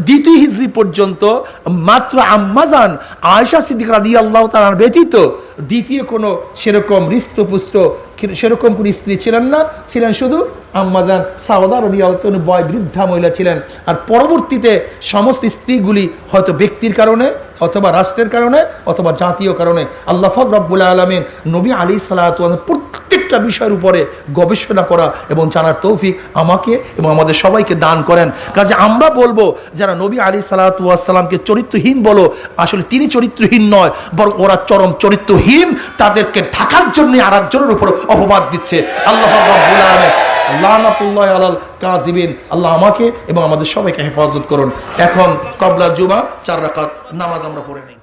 2য় হিজরি পর্যন্ত মাত্র আম্মাজান আয়েশা সিদ্দিকা রাদিয়াল্লাহু তাআলা ব্যতীত দ্বিতীয় কোনো সেরকম হৃষ্টপুষ্ট সেরকম কোনো স্ত্রী ছিলেন না, ছিলেন শুধু আম্মাজান সাওদা রাদিয়াল্লাহু তাআলা, বয় বৃদ্ধা মহিলা ছিলেন। আর পরবর্তীতে সমস্ত স্ত্রীগুলি হয়তো ব্যক্তির কারণে অথবা রাষ্ট্রের কারণে অথবা জাতীয় কারণে আল্লাহ পাক রব্বুল আলামিন নবী আলাইহিস সালাতু ওয়াস প্রত্যেকটা বিষয়ের উপরে গবেষণা করা এবং জানার তৌফিক আমাকে এবং আমাদের সবাইকে দান করেন। কাজে আমরা বলবো যারা নবী আলাইহিস সালাতু ওয়াস সালামকে চরিত্রহীন বলো, আসলে তিনি চরিত্রহীন নয়, বরং ওরা চরম চরিত্রহীন, তাদেরকে ঢাকার জন্য আরেকজনের উপর অপবাদ দিচ্ছে। আল্লাহ রাব্বুল আলামিন লানাতুল্লাহ আলাল কাযিবিন। আল্লাহ আমাকে এবং আমাদের সবাইকে হেফাজত করুন। এখন ক্বাবলা জুমা 4 রাকাত নামাজ আমরা পড়ে নিই।